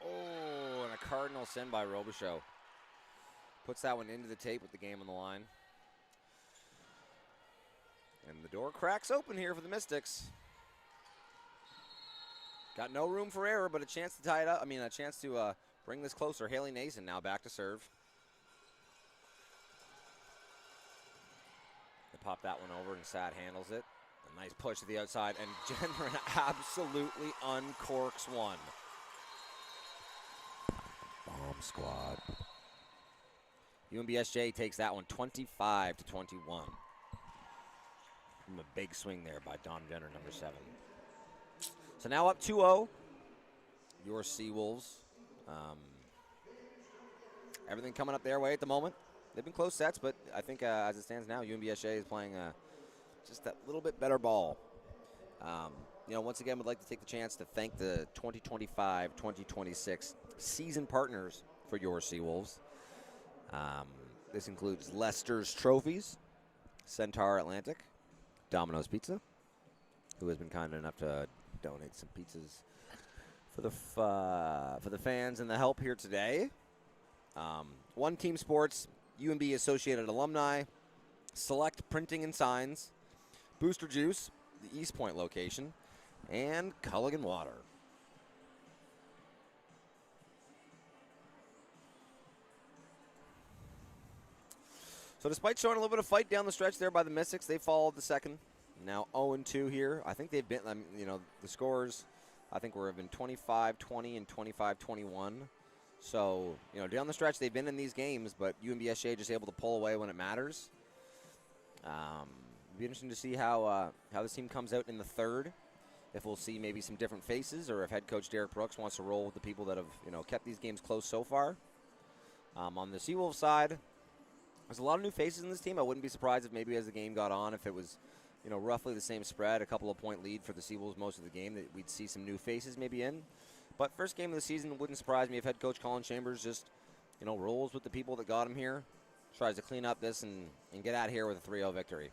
Oh, and a cardinal sin by Robichaud. Puts that one into the tape with the game on the line. And the door cracks open here for the Mystics. Got no room for error, but a chance to tie it up. A chance to bring this closer. Haley Nason now back to serve. They pop that one over, and Sad handles it. A nice push to the outside, and Jenren absolutely uncorks one. Bomb squad. UNBSJ takes that one 25-21. From a big swing there by Dawn Jenner, number 7. So now up 2-0, your Seawolves. Everything coming up their way at the moment. They've been close sets, but I think as it stands now, UNBSJ is playing just that little bit better ball. Once again, would like to take the chance to thank the 2025-2026 season partners for your Seawolves. This includes Lester's Trophies, Centaur Atlantic, Domino's Pizza, who has been kind enough to donate some pizzas for the fans and the help here today. One Team Sports, UNB Associated Alumni, Select Printing and Signs, Booster Juice, the East Point location, and Culligan Water. So despite showing a little bit of fight down the stretch there by the Mystics, they followed the second. Now 0-2 here. I think they've been, the scores, I think have been 25-20 and 25-21. So, down the stretch, they've been in these games, but UNBSJ just able to pull away when it matters. It'll be interesting to see how this team comes out in the third. If we'll see maybe some different faces, or if head coach Derek Brooks wants to roll with the people that have, kept these games close so far. On the Seawolves side, there's a lot of new faces in this team. I wouldn't be surprised if maybe as the game got on, if it was, roughly the same spread, a couple of point lead for the Seawolves most of the game, that we'd see some new faces maybe in. But first game of the season, wouldn't surprise me if head coach Colin Chambers just, rolls with the people that got him here, tries to clean up this and get out of here with a 3-0 victory.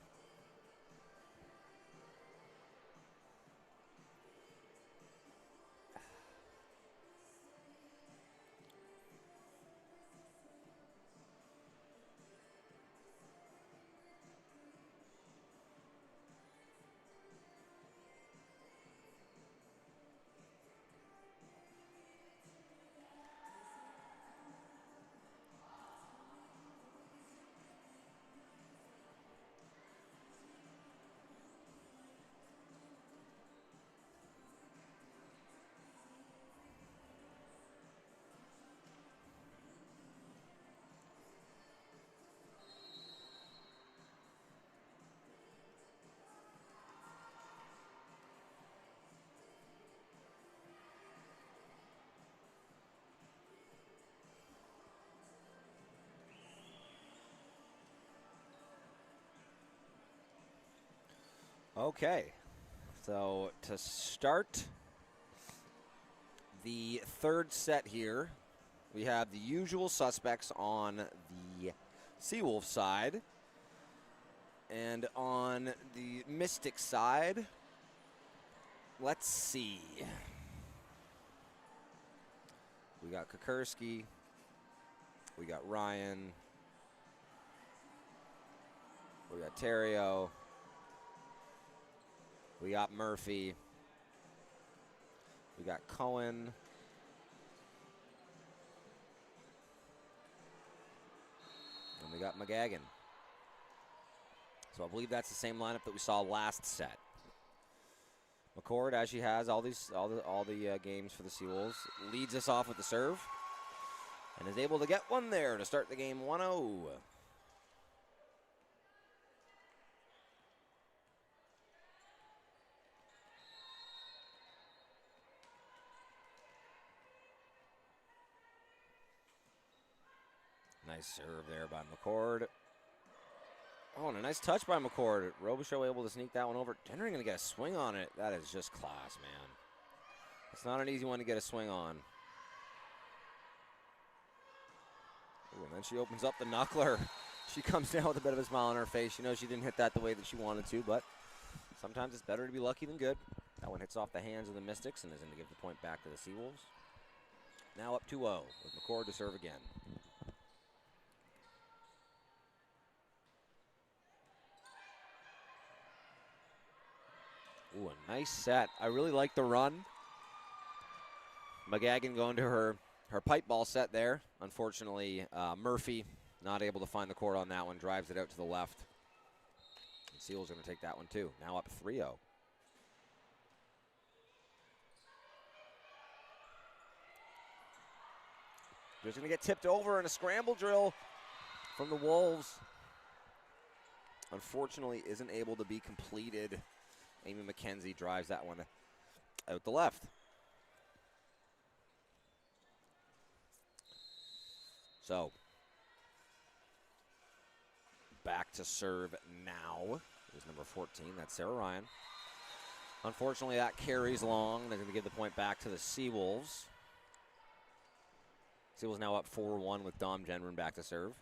Okay, so to start the third set here, we have the usual suspects on the Seawolf side. And on the Mystic side, let's see. We got Kukursky. We got Ryan. We got Terrio. We got Murphy. We got Cohen. And we got McGagan. So I believe that's the same lineup that we saw last set. McCord, as she has all the games for the Seawolves, leads us off with the serve and is able to get one there to start the game 1-0. Nice serve there by McCord. Oh, and a nice touch by McCord. Robichaux able to sneak that one over. Gendron going to get a swing on it. That is just class, man. It's not an easy one to get a swing on. Ooh, and then she opens up the knuckler. She comes down with a bit of a smile on her face. She knows she didn't hit that the way that she wanted to, but sometimes it's better to be lucky than good. That one hits off the hands of the Mystics and is going to give the point back to the Seawolves. Now up 2-0 with McCord to serve again. Ooh, a nice set. I really like the run. McGagan going to her pipe ball set there. Unfortunately, Murphy not able to find the court on that one. Drives it out to the left. And Seal's going to take that one too. Now up 3-0. Just going to get tipped over in a scramble drill from the Wolves. Unfortunately, isn't able to be completed. Amy McKenzie drives that one out the left. So, back to serve now is number 14. That's Sarah Ryan. Unfortunately, that carries long. They're going to give the point back to the Seawolves. Seawolves now up 4-1 with Dom Gendron back to serve.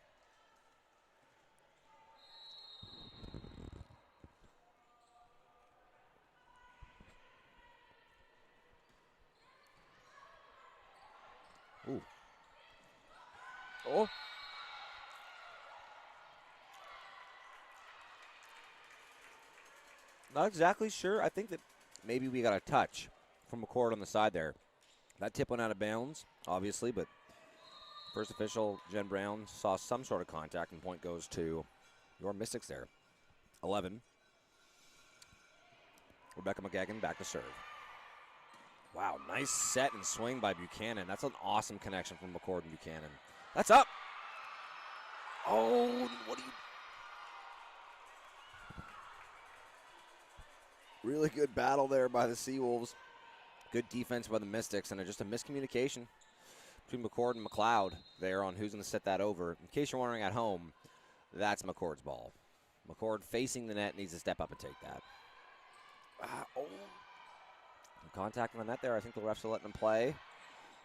Ooh. Oh. Not exactly sure. I think that maybe we got a touch from McCord on the side there. That tip went out of bounds, obviously, but first official, Jen Brown, saw some sort of contact, and point goes to your Mystics there. 11. Rebecca McGagan back to serve. Wow, nice set and swing by Buchanan. That's an awesome connection from McCord and Buchanan. That's up. Oh, what do you... Really good battle there by the Seawolves. Good defense by the Mystics, and just a miscommunication between McCord and McLeod there on who's going to set that over. In case you're wondering at home, that's McCord's ball. McCord facing the net needs to step up and take that. Oh. Contact on the net there. I think the refs are letting him play.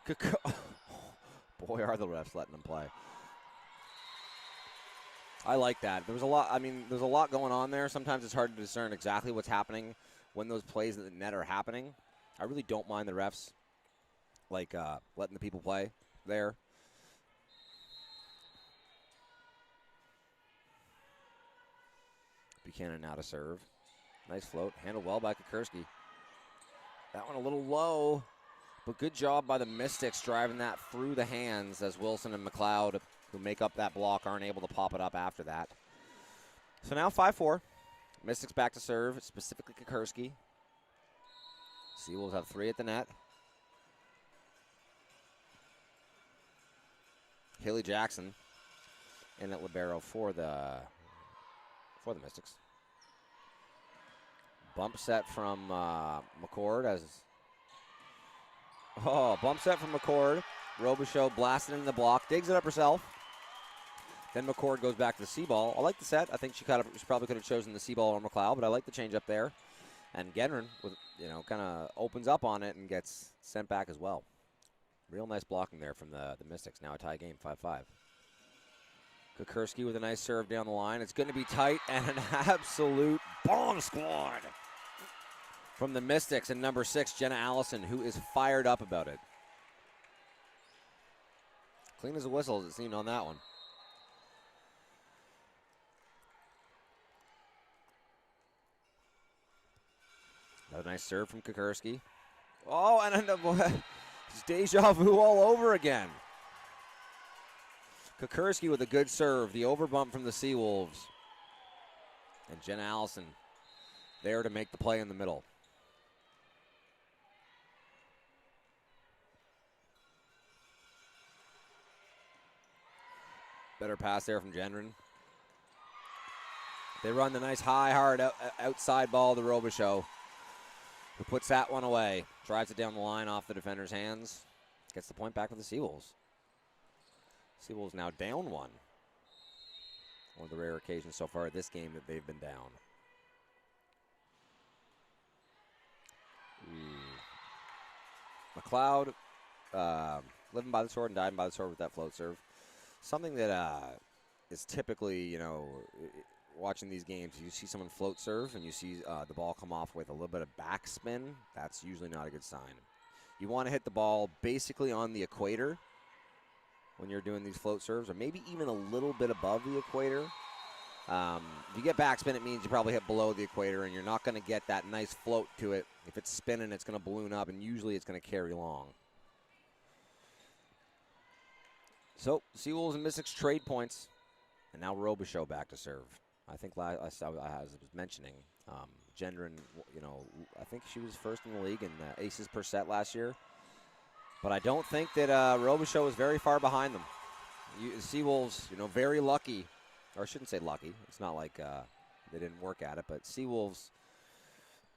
Boy, are the refs letting him play. I like that. There's a lot going on there. Sometimes it's hard to discern exactly what's happening when those plays at the net are happening. I really don't mind the refs, letting the people play there. Buchanan now to serve. Nice float. Handled well by Kukursky. That one a little low, but good job by the Mystics driving that through the hands as Wilson and McLeod, who make up that block, aren't able to pop it up after that. So now 5-4. Mystics back to serve, specifically Kukursky. Seawolves have 3 at the net. Haley Jackson in at libero for the Mystics. Bump set from McCord bump set from McCord. Robichaux blasted into the block, digs it up herself. Then McCord goes back to the C-ball. I like the set. I think she probably could have chosen the C-ball or McLeod, but I like the change up there. And Genrin, kind of opens up on it and gets sent back as well. Real nice blocking there from the Mystics. Now a tie game, 5-5. Kukursky with a nice serve down the line. It's going to be tight and an absolute bomb squad from the Mystics and number 6, Jenna Allison, who is fired up about it. Clean as a whistle, as it seemed on that one. Another nice serve from Kukursky. Oh, and it's deja vu all over again. Kukursky with a good serve. The overbump from the Seawolves. And Jenna Allison there to make the play in the middle. Better pass there from Gendron. They run the nice high, hard outside ball to Robichaux, who puts that one away. Drives it down the line off the defender's hands. Gets the point back for the Seawolves. Seawolves now down 1. One of the rare occasions so far this game that they've been down. McLeod living by the sword and dying by the sword with that float serve. Something that is typically, watching these games, you see someone float serve and you see the ball come off with a little bit of backspin. That's usually not a good sign. You want to hit the ball basically on the equator when you're doing these float serves, or maybe even a little bit above the equator. If you get backspin, it means you probably hit below the equator, and you're not going to get that nice float to it. If it's spinning, it's going to balloon up, and usually it's going to carry long. So, Seawolves and Mystics trade points, and now Robichaux back to serve. I think, as I was mentioning, Gendron, I think she was first in the league in aces per set last year. But I don't think that Robichaux is very far behind them. Seawolves, very lucky. Or I shouldn't say lucky. It's not like they didn't work at it. But Seawolves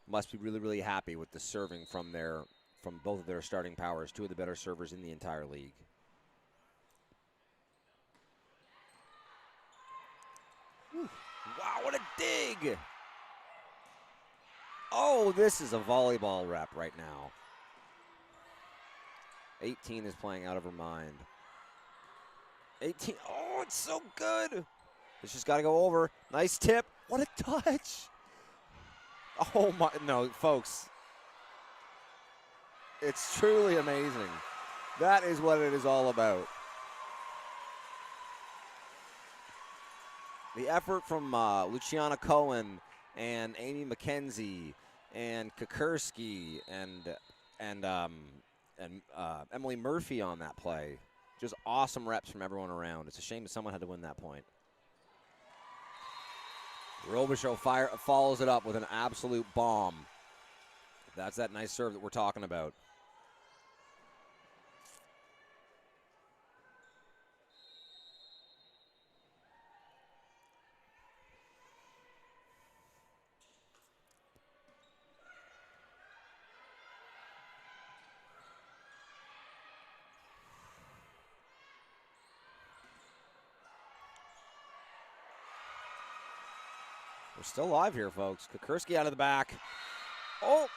must be really, really happy with the serving from both of their starting powers, 2 of the better servers in the entire league. Whew. Wow, what a dig! Oh, this is a volleyball rep right now. 18 is playing out of her mind. 18, oh, it's so good. It's just got to go over. Nice tip. What a touch. Oh, my, no, folks. It's truly amazing. That is what it is all about. The effort from Luciana Cohen and Amy McKenzie and Kukursky and Emily Murphy on that play. Just awesome reps from everyone around. It's a shame that someone had to win that point. Robichaux follows it up with an absolute bomb. That's that nice serve that we're talking about. We're still live here, folks. Kukursky out of the back. Oh,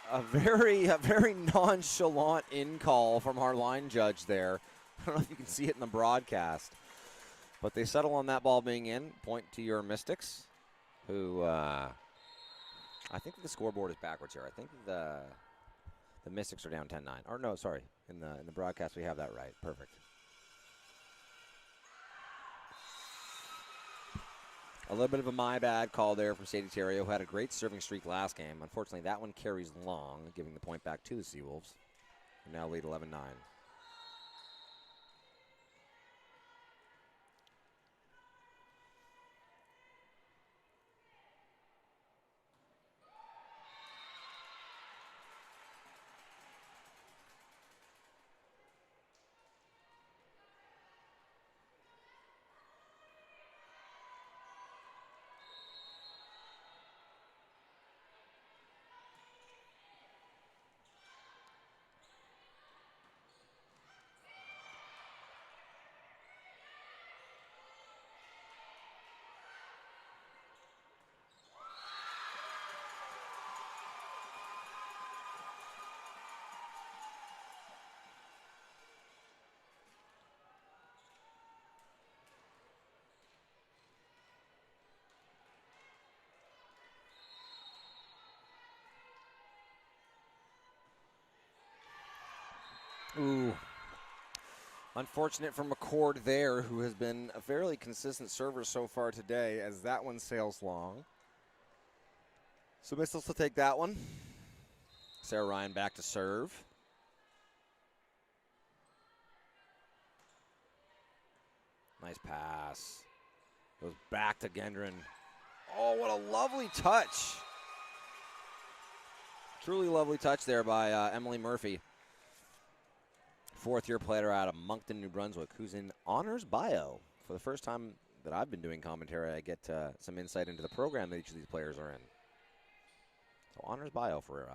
a very nonchalant in call from our line judge there. I don't know if you can see it in the broadcast, but they settle on that ball being in. Point to your Mystics, who I think the scoreboard is backwards here. I think the Mystics are down 10-9. Or no, sorry, in the broadcast we have that right. Perfect. A little bit of a my bad call there from Sadie Terrio, who had a great serving streak last game. Unfortunately, that one carries long, giving the point back to the Seawolves, who now lead 11-9. Ooh. Unfortunate for McCord there, who has been a fairly consistent server so far today, as that one sails long. So Missiles will take that one. Sarah Ryan back to serve. Nice pass. Goes back to Gendron. Oh, what a lovely touch. Truly lovely touch there by Emily Murphy. Fourth-year player out of Moncton, New Brunswick, who's in honors bio. For the first time that I've been doing commentary, I get some insight into the program that each of these players are in. So honors bio for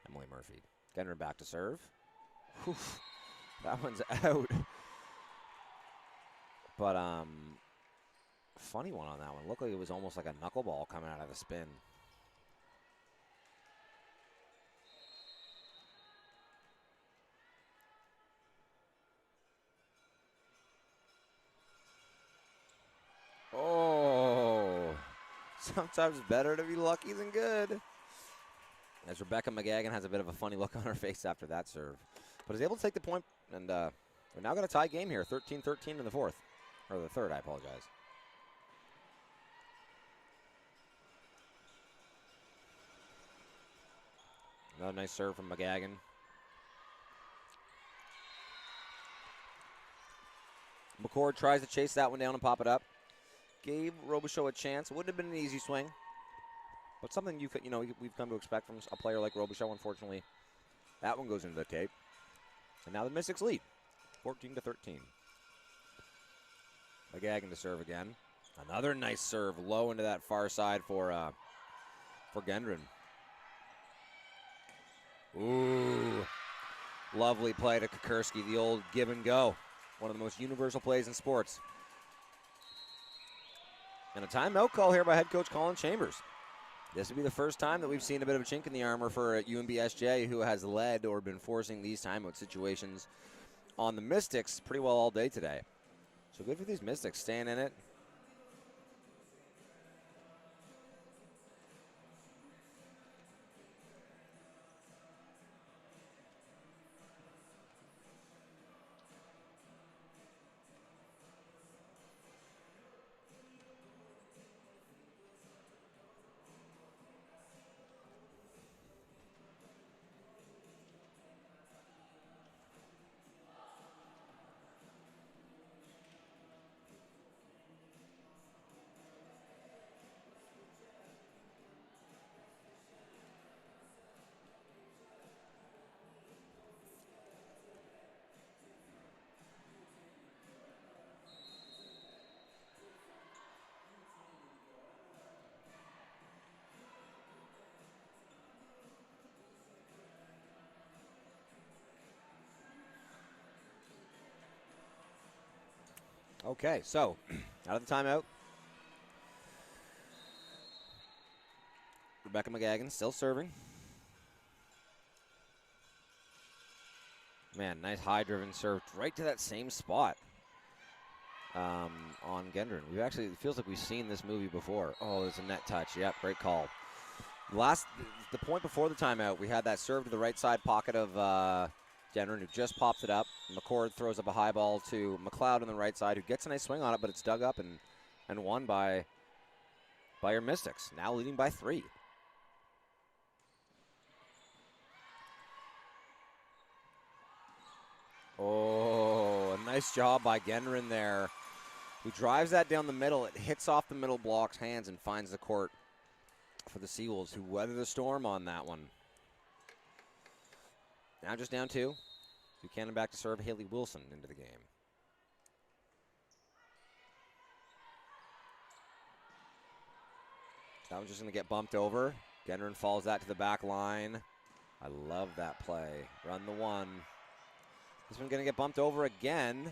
Emily Murphy. Gendron back to serve. Whew, that one's out. But funny one on that one. Looked like it was almost like a knuckleball coming out of the spin. Oh, sometimes better to be lucky than good. As Rebecca McGagan has a bit of a funny look on her face after that serve. But is able to take the point, and we're now got a tie game here, 13-13 in the fourth. Or the third, I apologize. Another nice serve from McGagan. McCord tries to chase that one down and pop it up. Gave Robichaud a chance. It wouldn't have been an easy swing, but something we've come to expect from a player like Robichaud. Unfortunately, that one goes into the tape. And now the Mystics lead, 14-13. McGagan to serve again. Another nice serve, low into that far side for Gendron. Ooh, lovely play to Kukurski, the old give and go. One of the most universal plays in sports. And a timeout call here by head coach Colin Chambers. This would be the first time that we've seen a bit of a chink in the armor for UNBSJ, who has led or been forcing these timeout situations on the Mystics pretty well all day today. So good for these Mystics, staying in it. Okay, so out of the timeout. Rebecca McGagan still serving. Man, nice high-driven serve right to that same spot on Gendron. It feels like we've seen this movie before. Oh, there's a net touch. Yep, great call. The point before the timeout, we had that serve to the right side pocket of Gendron, who just popped it up. McCord throws up a high ball to McLeod on the right side, who gets a nice swing on it, but it's dug up and won by your Mystics, now leading by 3. Oh, a nice job by Gendron there, who drives that down the middle. It hits off the middle block's hands and finds the court for the Seawolves, who weather the storm on that one. Now just down 2. Buchanan back to serve. Haley Wilson into the game. That one's just going to get bumped over. Gendron falls that to the back line. I love that play. Run the one. This one's going to get bumped over again.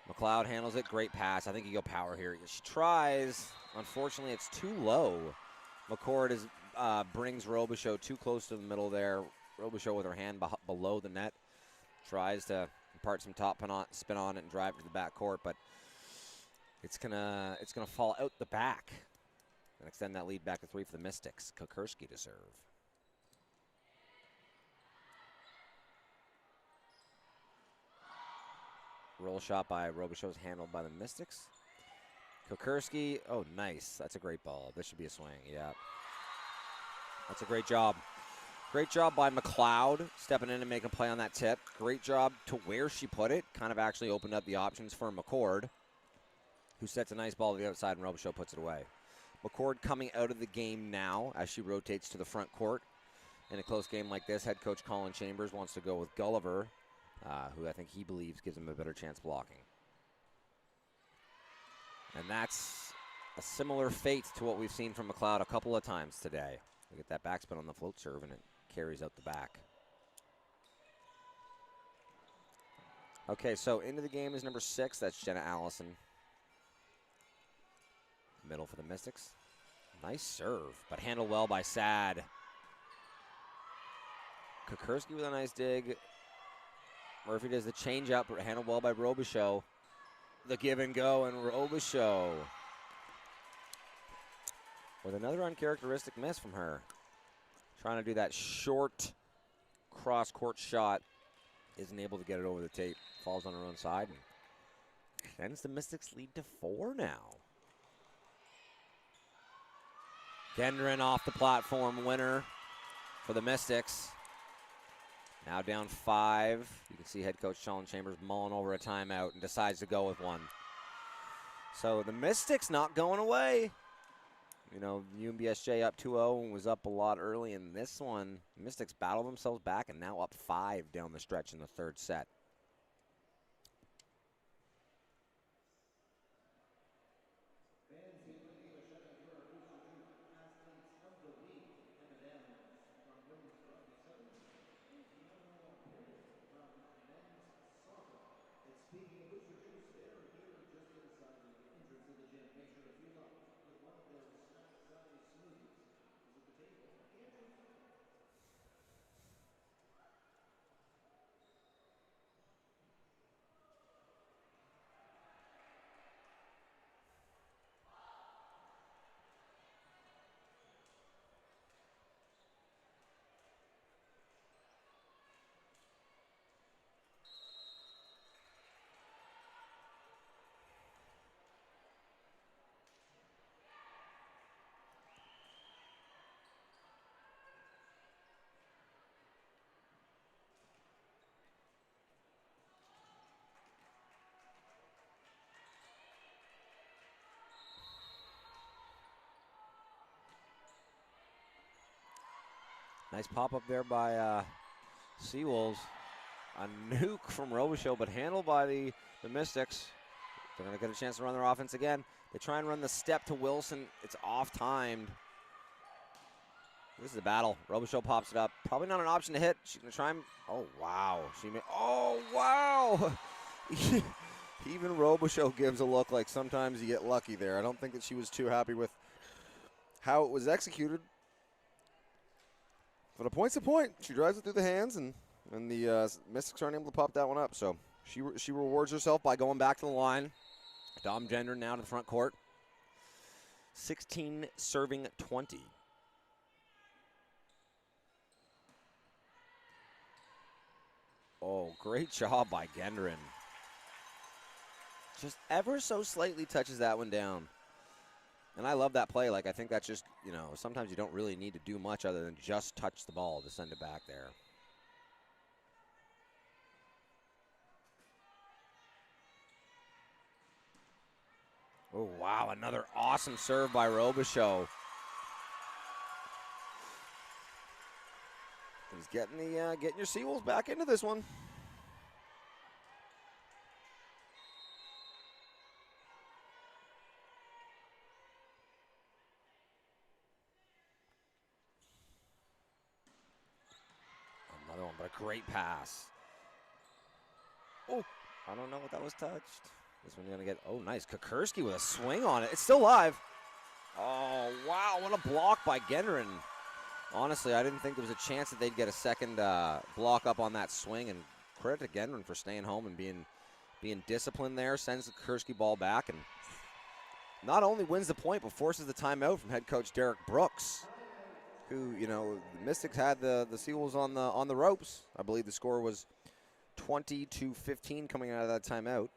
McLeod handles it. Great pass. I think you go power here. She tries. Unfortunately, it's too low. McCord brings Robichaud too close to the middle there. Robichaud with her hand below the net. Tries to impart some top spin on it and drive to the back court, but it's gonna fall out the back and extend that lead back to 3 for the Mystics. Kukurski to serve. Roll shot by Robichaud's handled by the Mystics. Kukurski, oh, nice. That's a great ball. This should be a swing, yeah. That's a great job. Great job by McLeod, stepping in and making a play on that tip. Great job to where she put it. Kind of actually opened up the options for McCord, who sets a nice ball to the outside, and Robichaud puts it away. McCord coming out of the game now as she rotates to the front court. In a close game like this, head coach Colin Chambers wants to go with Gulliver, who I think he believes gives him a better chance blocking. And that's a similar fate to what we've seen from McLeod a couple of times today. We get that backspin on the float serve, and it carries out the back. Okay, so into the game is number 6. That's Jenna Allison. Middle for the Mystics. Nice serve, but handled well by Sad. Kukurski with a nice dig. Murphy does the change-up, handled well by Robichaud. The give and go, and Robichaud with another uncharacteristic miss from her. Trying to do that short cross-court shot. Isn't able to get it over the tape. Falls on her own side. And extends the Mystics lead to 4 now. Gendron off the platform, winner for the Mystics. Now down 5. You can see head coach Colin Chambers mulling over a timeout and decides to go with one. So the Mystics not going away. You know, UNBSJ up 2-0 and was up a lot early in this one. Mystics battle themselves back and now up 5 down the stretch in the third set. Nice pop-up there by Seawolves. A nuke from Robichaud, but handled by the Mystics. They're going to get a chance to run their offense again. They try and run the step to Wilson. It's off-timed. This is a battle. Robichaud pops it up. Probably not an option to hit. She's going to try and... Oh, wow. Oh, wow. Even Robichaud gives a look like sometimes you get lucky there. I don't think that she was too happy with how it was executed. But a point's a point. She drives it through the hands, and the Mystics aren't able to pop that one up. So she rewards herself by going back to the line. Dom Gendron now to the front court. 16 serving 20. Oh, great job by Gendron. Just ever so slightly touches that one down. And I love that play. Like, I think that's just, you know, sometimes you don't really need to do much other than just touch the ball to send it back there. Oh, wow, another awesome serve by Robichaud. He's getting your Seawolves back into this one. Another one, but a great pass. Oh, I don't know what that was touched. This one's gonna get, oh, nice. Kukurski with a swing on it. It's still live. Oh, wow, what a block by Gendron. Honestly, I didn't think there was a chance that they'd get a second block up on that swing, and credit to Gendron for staying home and being disciplined there. Sends the Kukurski ball back and not only wins the point, but forces the timeout from head coach Derek Brooks, who, you know, the Mystics had the Seawolves on the ropes. I believe the score was 20-15 coming out of that timeout.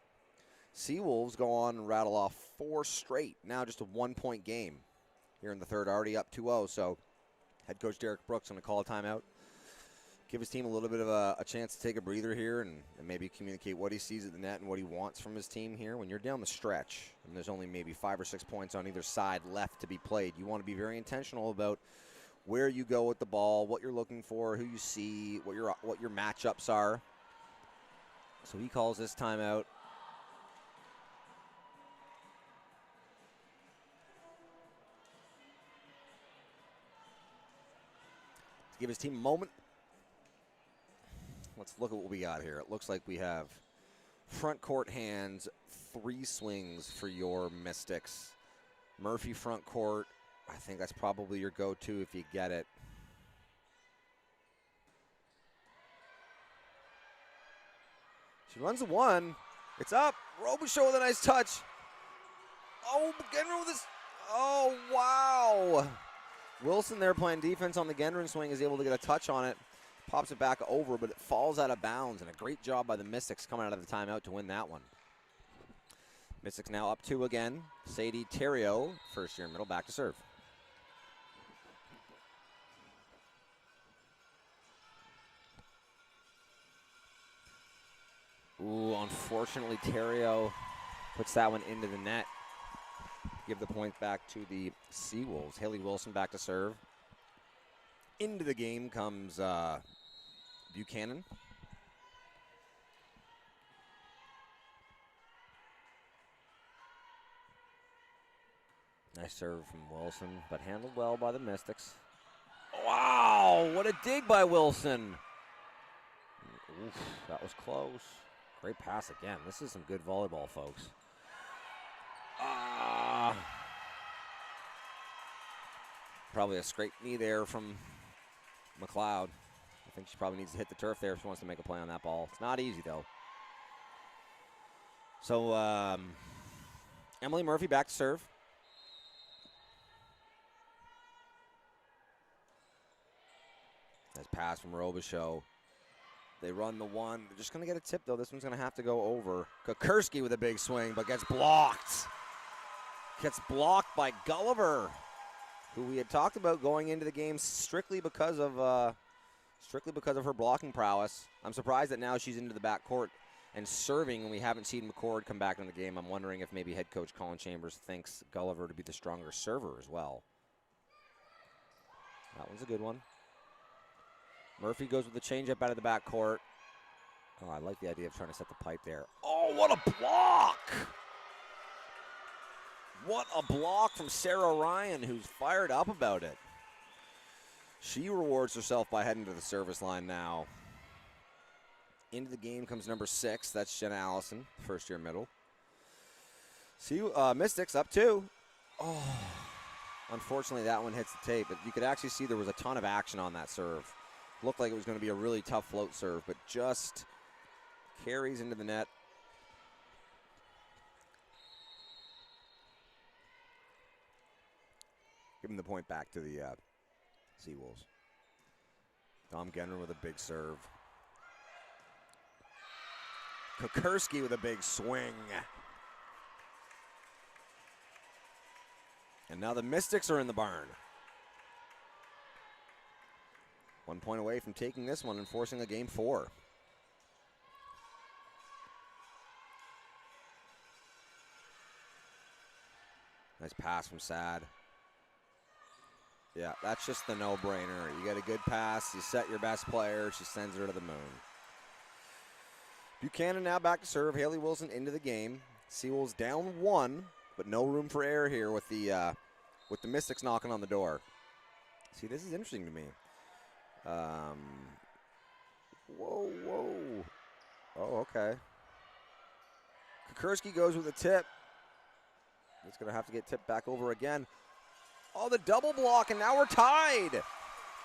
Seawolves go on and rattle off 4 straight. Now just a 1-point game here in the third, already up 2-0. So head coach Derek Brooks going to call a timeout. Give his team a little bit of a chance to take a breather here and maybe communicate what he sees at the net and what he wants from his team here. When you're down the stretch and there's only maybe 5 or 6 points on either side left to be played, you want to be very intentional about where you go with the ball, what you're looking for, who you see, what your matchups are. So he calls this timeout. To give his team a moment. Let's look at what we got here. It looks like we have front court hands, 3 swings for your Mystics. Murphy front court, I think that's probably your go-to if you get it. She runs a 1. It's up. Robichaud with a nice touch. Oh, Gendron with this. Oh, wow. Wilson there playing defense on the Gendron swing is able to get a touch on it. Pops it back over, but it falls out of bounds, and a great job by the Mystics coming out of the timeout to win that one. Mystics now up 2 again. Sadie Theriault, first year middle, back to serve. Ooh, unfortunately, Theriault puts that one into the net. Give the point back to the Seawolves. Haley Wilson back to serve. Into the game comes Buchanan. Nice serve from Wilson, but handled well by the Mystics. Wow, what a dig by Wilson. Oof, that was close. Great pass again. This is some good volleyball, folks. Probably a scrape knee there from McLeod. I think she probably needs to hit the turf there if she wants to make a play on that ball. It's not easy, though. So, Emily Murphy back to serve. Nice pass from Robichaud. They run the 1. They're just going to get a tip, though. This one's going to have to go over. Kukursky with a big swing, but gets blocked. Gets blocked by Gulliver, who we had talked about going into the game strictly because of her blocking prowess. I'm surprised that now she's into the backcourt and serving, and we haven't seen McCord come back into the game. I'm wondering if maybe head coach Colin Chambers thinks Gulliver to be the stronger server as well. That one's a good one. Murphy goes with the changeup out of the backcourt. Oh, I like the idea of trying to set the pipe there. Oh, what a block! What a block from Sarah Ryan, who's fired up about it. She rewards herself by heading to the service line now. Into the game comes number 6. That's Jenna Allison, first year middle. See, Mystics up 2. Oh, unfortunately that one hits the tape, but you could actually see there was a ton of action on that serve. Looked like it was going to be a really tough float serve, but just carries into the net. Giving the point back to the Seawolves. Dom Gendron with a big serve. Kukursky with a big swing. And now the Mystics are in the barn. 1 point away from taking this one and forcing a game 4. Nice pass from Sad. Yeah, that's just the no-brainer. You get a good pass, you set your best player, she sends her to the moon. Buchanan now back to serve. Haley Wilson into the game. Seawolves down 1, but no room for error here with the Mystics knocking on the door. See, this is interesting to me. Whoa. Oh, okay. Kukursky goes with a tip. It's going to have to get tipped back over again. Oh, the double block, and now we're tied.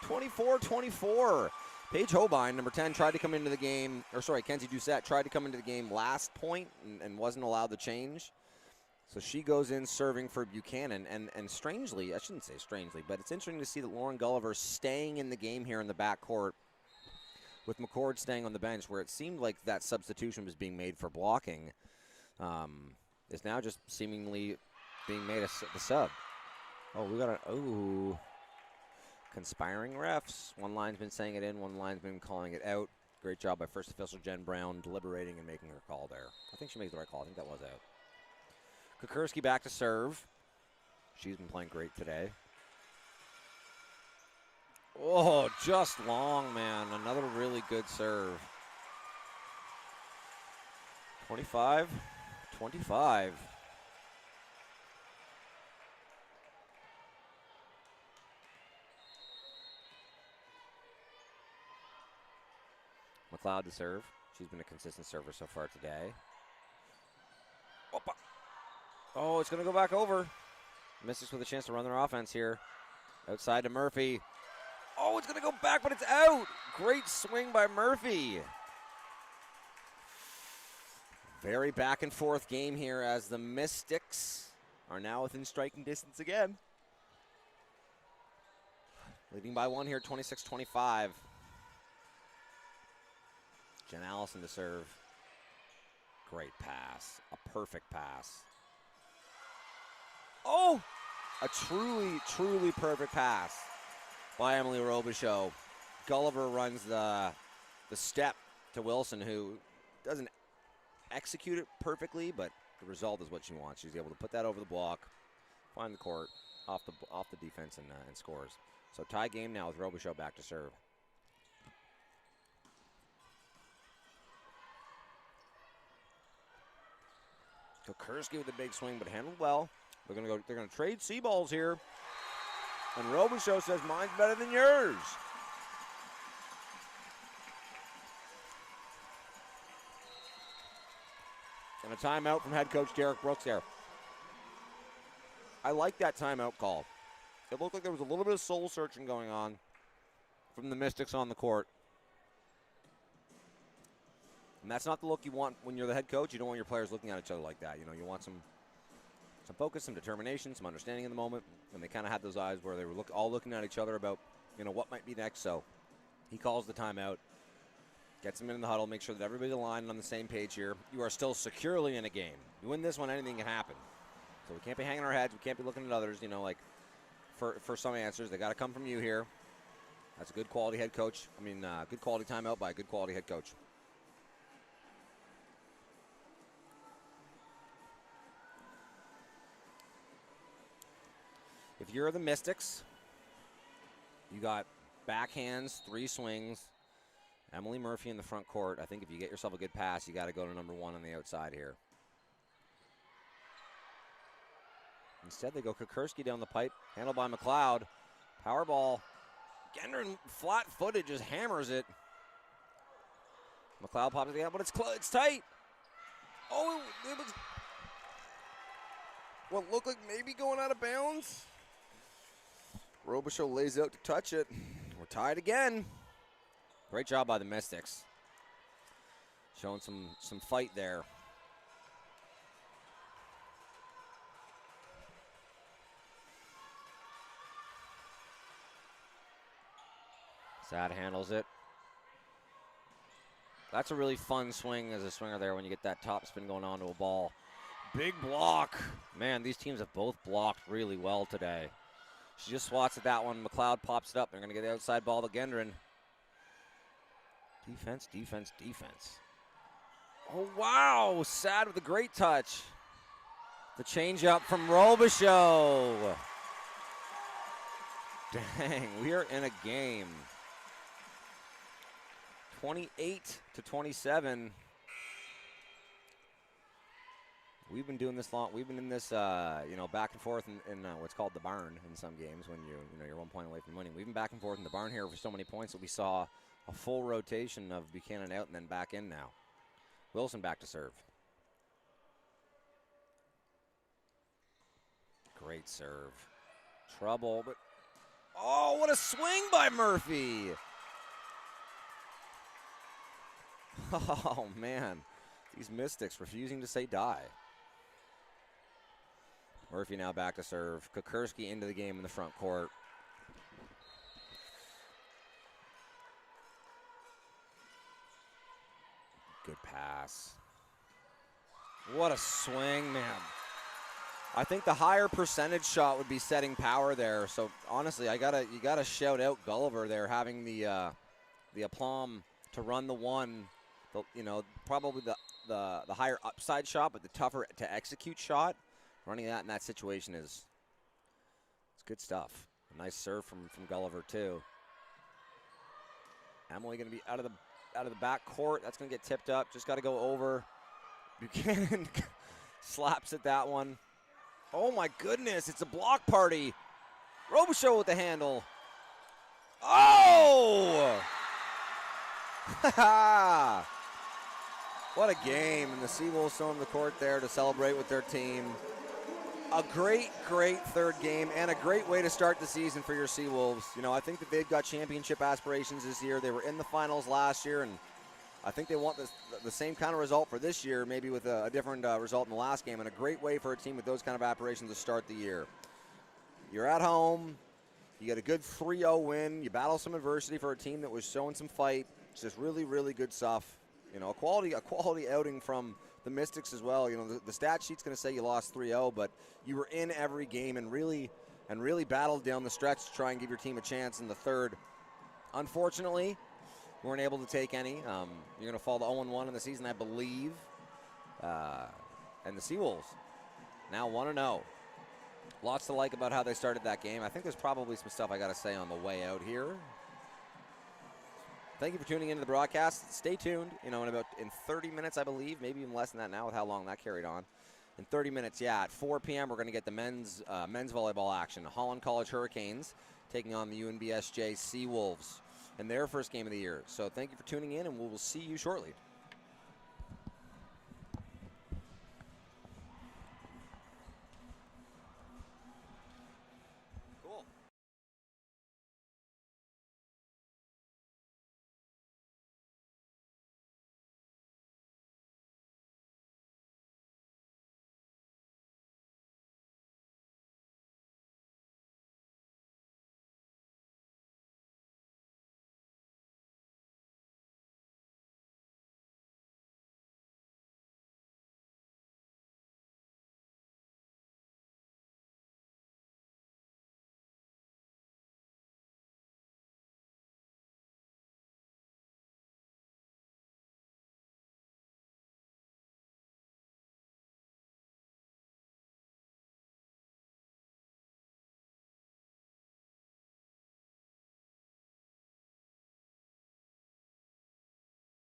24-24. Paige Hobein, number 10, tried to come into the game, Kenzie Doucette tried to come into the game last point and wasn't allowed to change. So she goes in serving for Buchanan, and strangely, I shouldn't say strangely, but it's interesting to see that Lauren Gulliver staying in the game here in the backcourt with McCord staying on the bench, where it seemed like that substitution was being made for blocking, is now just seemingly being made the sub. Oh, we got conspiring refs. One linesman saying it in, one linesman calling it out. Great job by first official Jen Brown deliberating and making her call there. I think she made the right call. I think that was out. Kukursky back to serve. She's been playing great today. Oh, just long, man. Another really good serve. 25. McLeod to serve. She's been a consistent server so far today. Opa. Oh, it's going to go back over. Mystics with a chance to run their offense here. Outside to Murphy. Oh, it's going to go back, but it's out. Great swing by Murphy. Very back and forth game here as the Mystics are now within striking distance again. Leading by one here, 26-25. Jen Allison to serve. Great pass. A perfect pass. Oh! A truly, truly perfect pass by Emily Robichaud. Gulliver runs the step to Wilson, who doesn't execute it perfectly, but the result is what she wants. She's able to put that over the block, find the court, off the defense, and scores. So tie game now with Robichaud back to serve. Kukursky with a big swing, but handled well. They're gonna trade sea balls here. And Robichaud says, mine's better than yours. And a timeout from head coach Derek Brooks there. I like that timeout call. It looked like there was a little bit of soul searching going on from the Mystics on the court. And that's not the look you want when you're the head coach. You don't want your players looking at each other like that. You know, you want some focus, some determination, some understanding in the moment. And they kind of had those eyes where they were all looking at each other about, you know, what might be next. So he calls the timeout, gets them in the huddle, make sure that everybody's aligned on the same page here. You are still securely in a game. You win this one, anything can happen. So we can't be hanging our heads. We can't be looking at others, you know, like for some answers. They got to come from you here. That's a good quality head coach. I mean, good quality timeout by a good quality head coach. If you're the Mystics, you got backhands, 3 swings. Emily Murphy in the front court. I think if you get yourself a good pass, you got to go to number 1 on the outside here. Instead, they go Kukursky down the pipe, handled by McLeod. Power ball. Gendron, flat-footed, just hammers it. McLeod pops it out, but it's tight. Oh, it was what looked like maybe going out of bounds. Robichaud lays out to touch it. We're tied again. Great job by the Mystics. Showing some fight there. Sad handles it. That's a really fun swing as a swinger there when you get that top spin going onto a ball. Big block. Man, these teams have both blocked really well today. She just swats at that one. McLeod pops it up. They're going to get the outside ball to Gendron. Defense, defense, defense. Oh, wow. Sad with a great touch. The change-up from Robichaud. Dang, we are in a game. 28-27. We've been doing this long. We've been in this, back and forth in what's called the barn in some games when you're 1 point away from winning. We've been back and forth in the barn here for so many points that we saw a full rotation of Buchanan out and then back in now. Wilson back to serve. Great serve. Trouble, but oh, what a swing by Murphy! Oh man, these Mystics refusing to say die. Murphy now back to serve. Kukursky into the game in the front court. Good pass. What a swing, man. I think the higher percentage shot would be setting power there. So honestly, you gotta shout out Gulliver there, having the aplomb to run the one. Probably the higher upside shot, but the tougher to execute shot. Running that in that situation it's good stuff. A nice serve from Gulliver too. Emily going to be out of the back court. That's going to get tipped up. Just got to go over. Buchanan slaps at that one. Oh my goodness, it's a block party. Robichaud with the handle. Oh! What a game. And the Seawolves on the court there to celebrate with their team. A great, great third game and a great way to start the season for your Seawolves. I think that they've got championship aspirations this year. They were in the finals last year, and I think they want the same kind of result for this year, maybe with a different result in the last game, and a great way for a team with those kind of aspirations to start the year. You're at home. You get a good 3-0 win. You battle some adversity for a team that was showing some fight. It's just really, really good stuff. A quality outing from the Mystics as well. The stat sheet's going to say you lost 3-0, but you were in every game and really battled down the stretch to try and give your team a chance in the third. Unfortunately, we weren't able to take any. You're going to fall to 0-1 in the season, I believe. And the Seawolves now 1-0. Lots to like about how they started that game. I think there's probably some stuff I got to say on the way out here. Thank you for tuning into the broadcast. Stay tuned. In 30 minutes, I believe, maybe even less than that now with how long that carried on. In 30 minutes, at 4 p.m., we're going to get the men's volleyball action. Holland College Hurricanes taking on the UNBSJ Seawolves in their first game of the year. So thank you for tuning in, and we will see you shortly.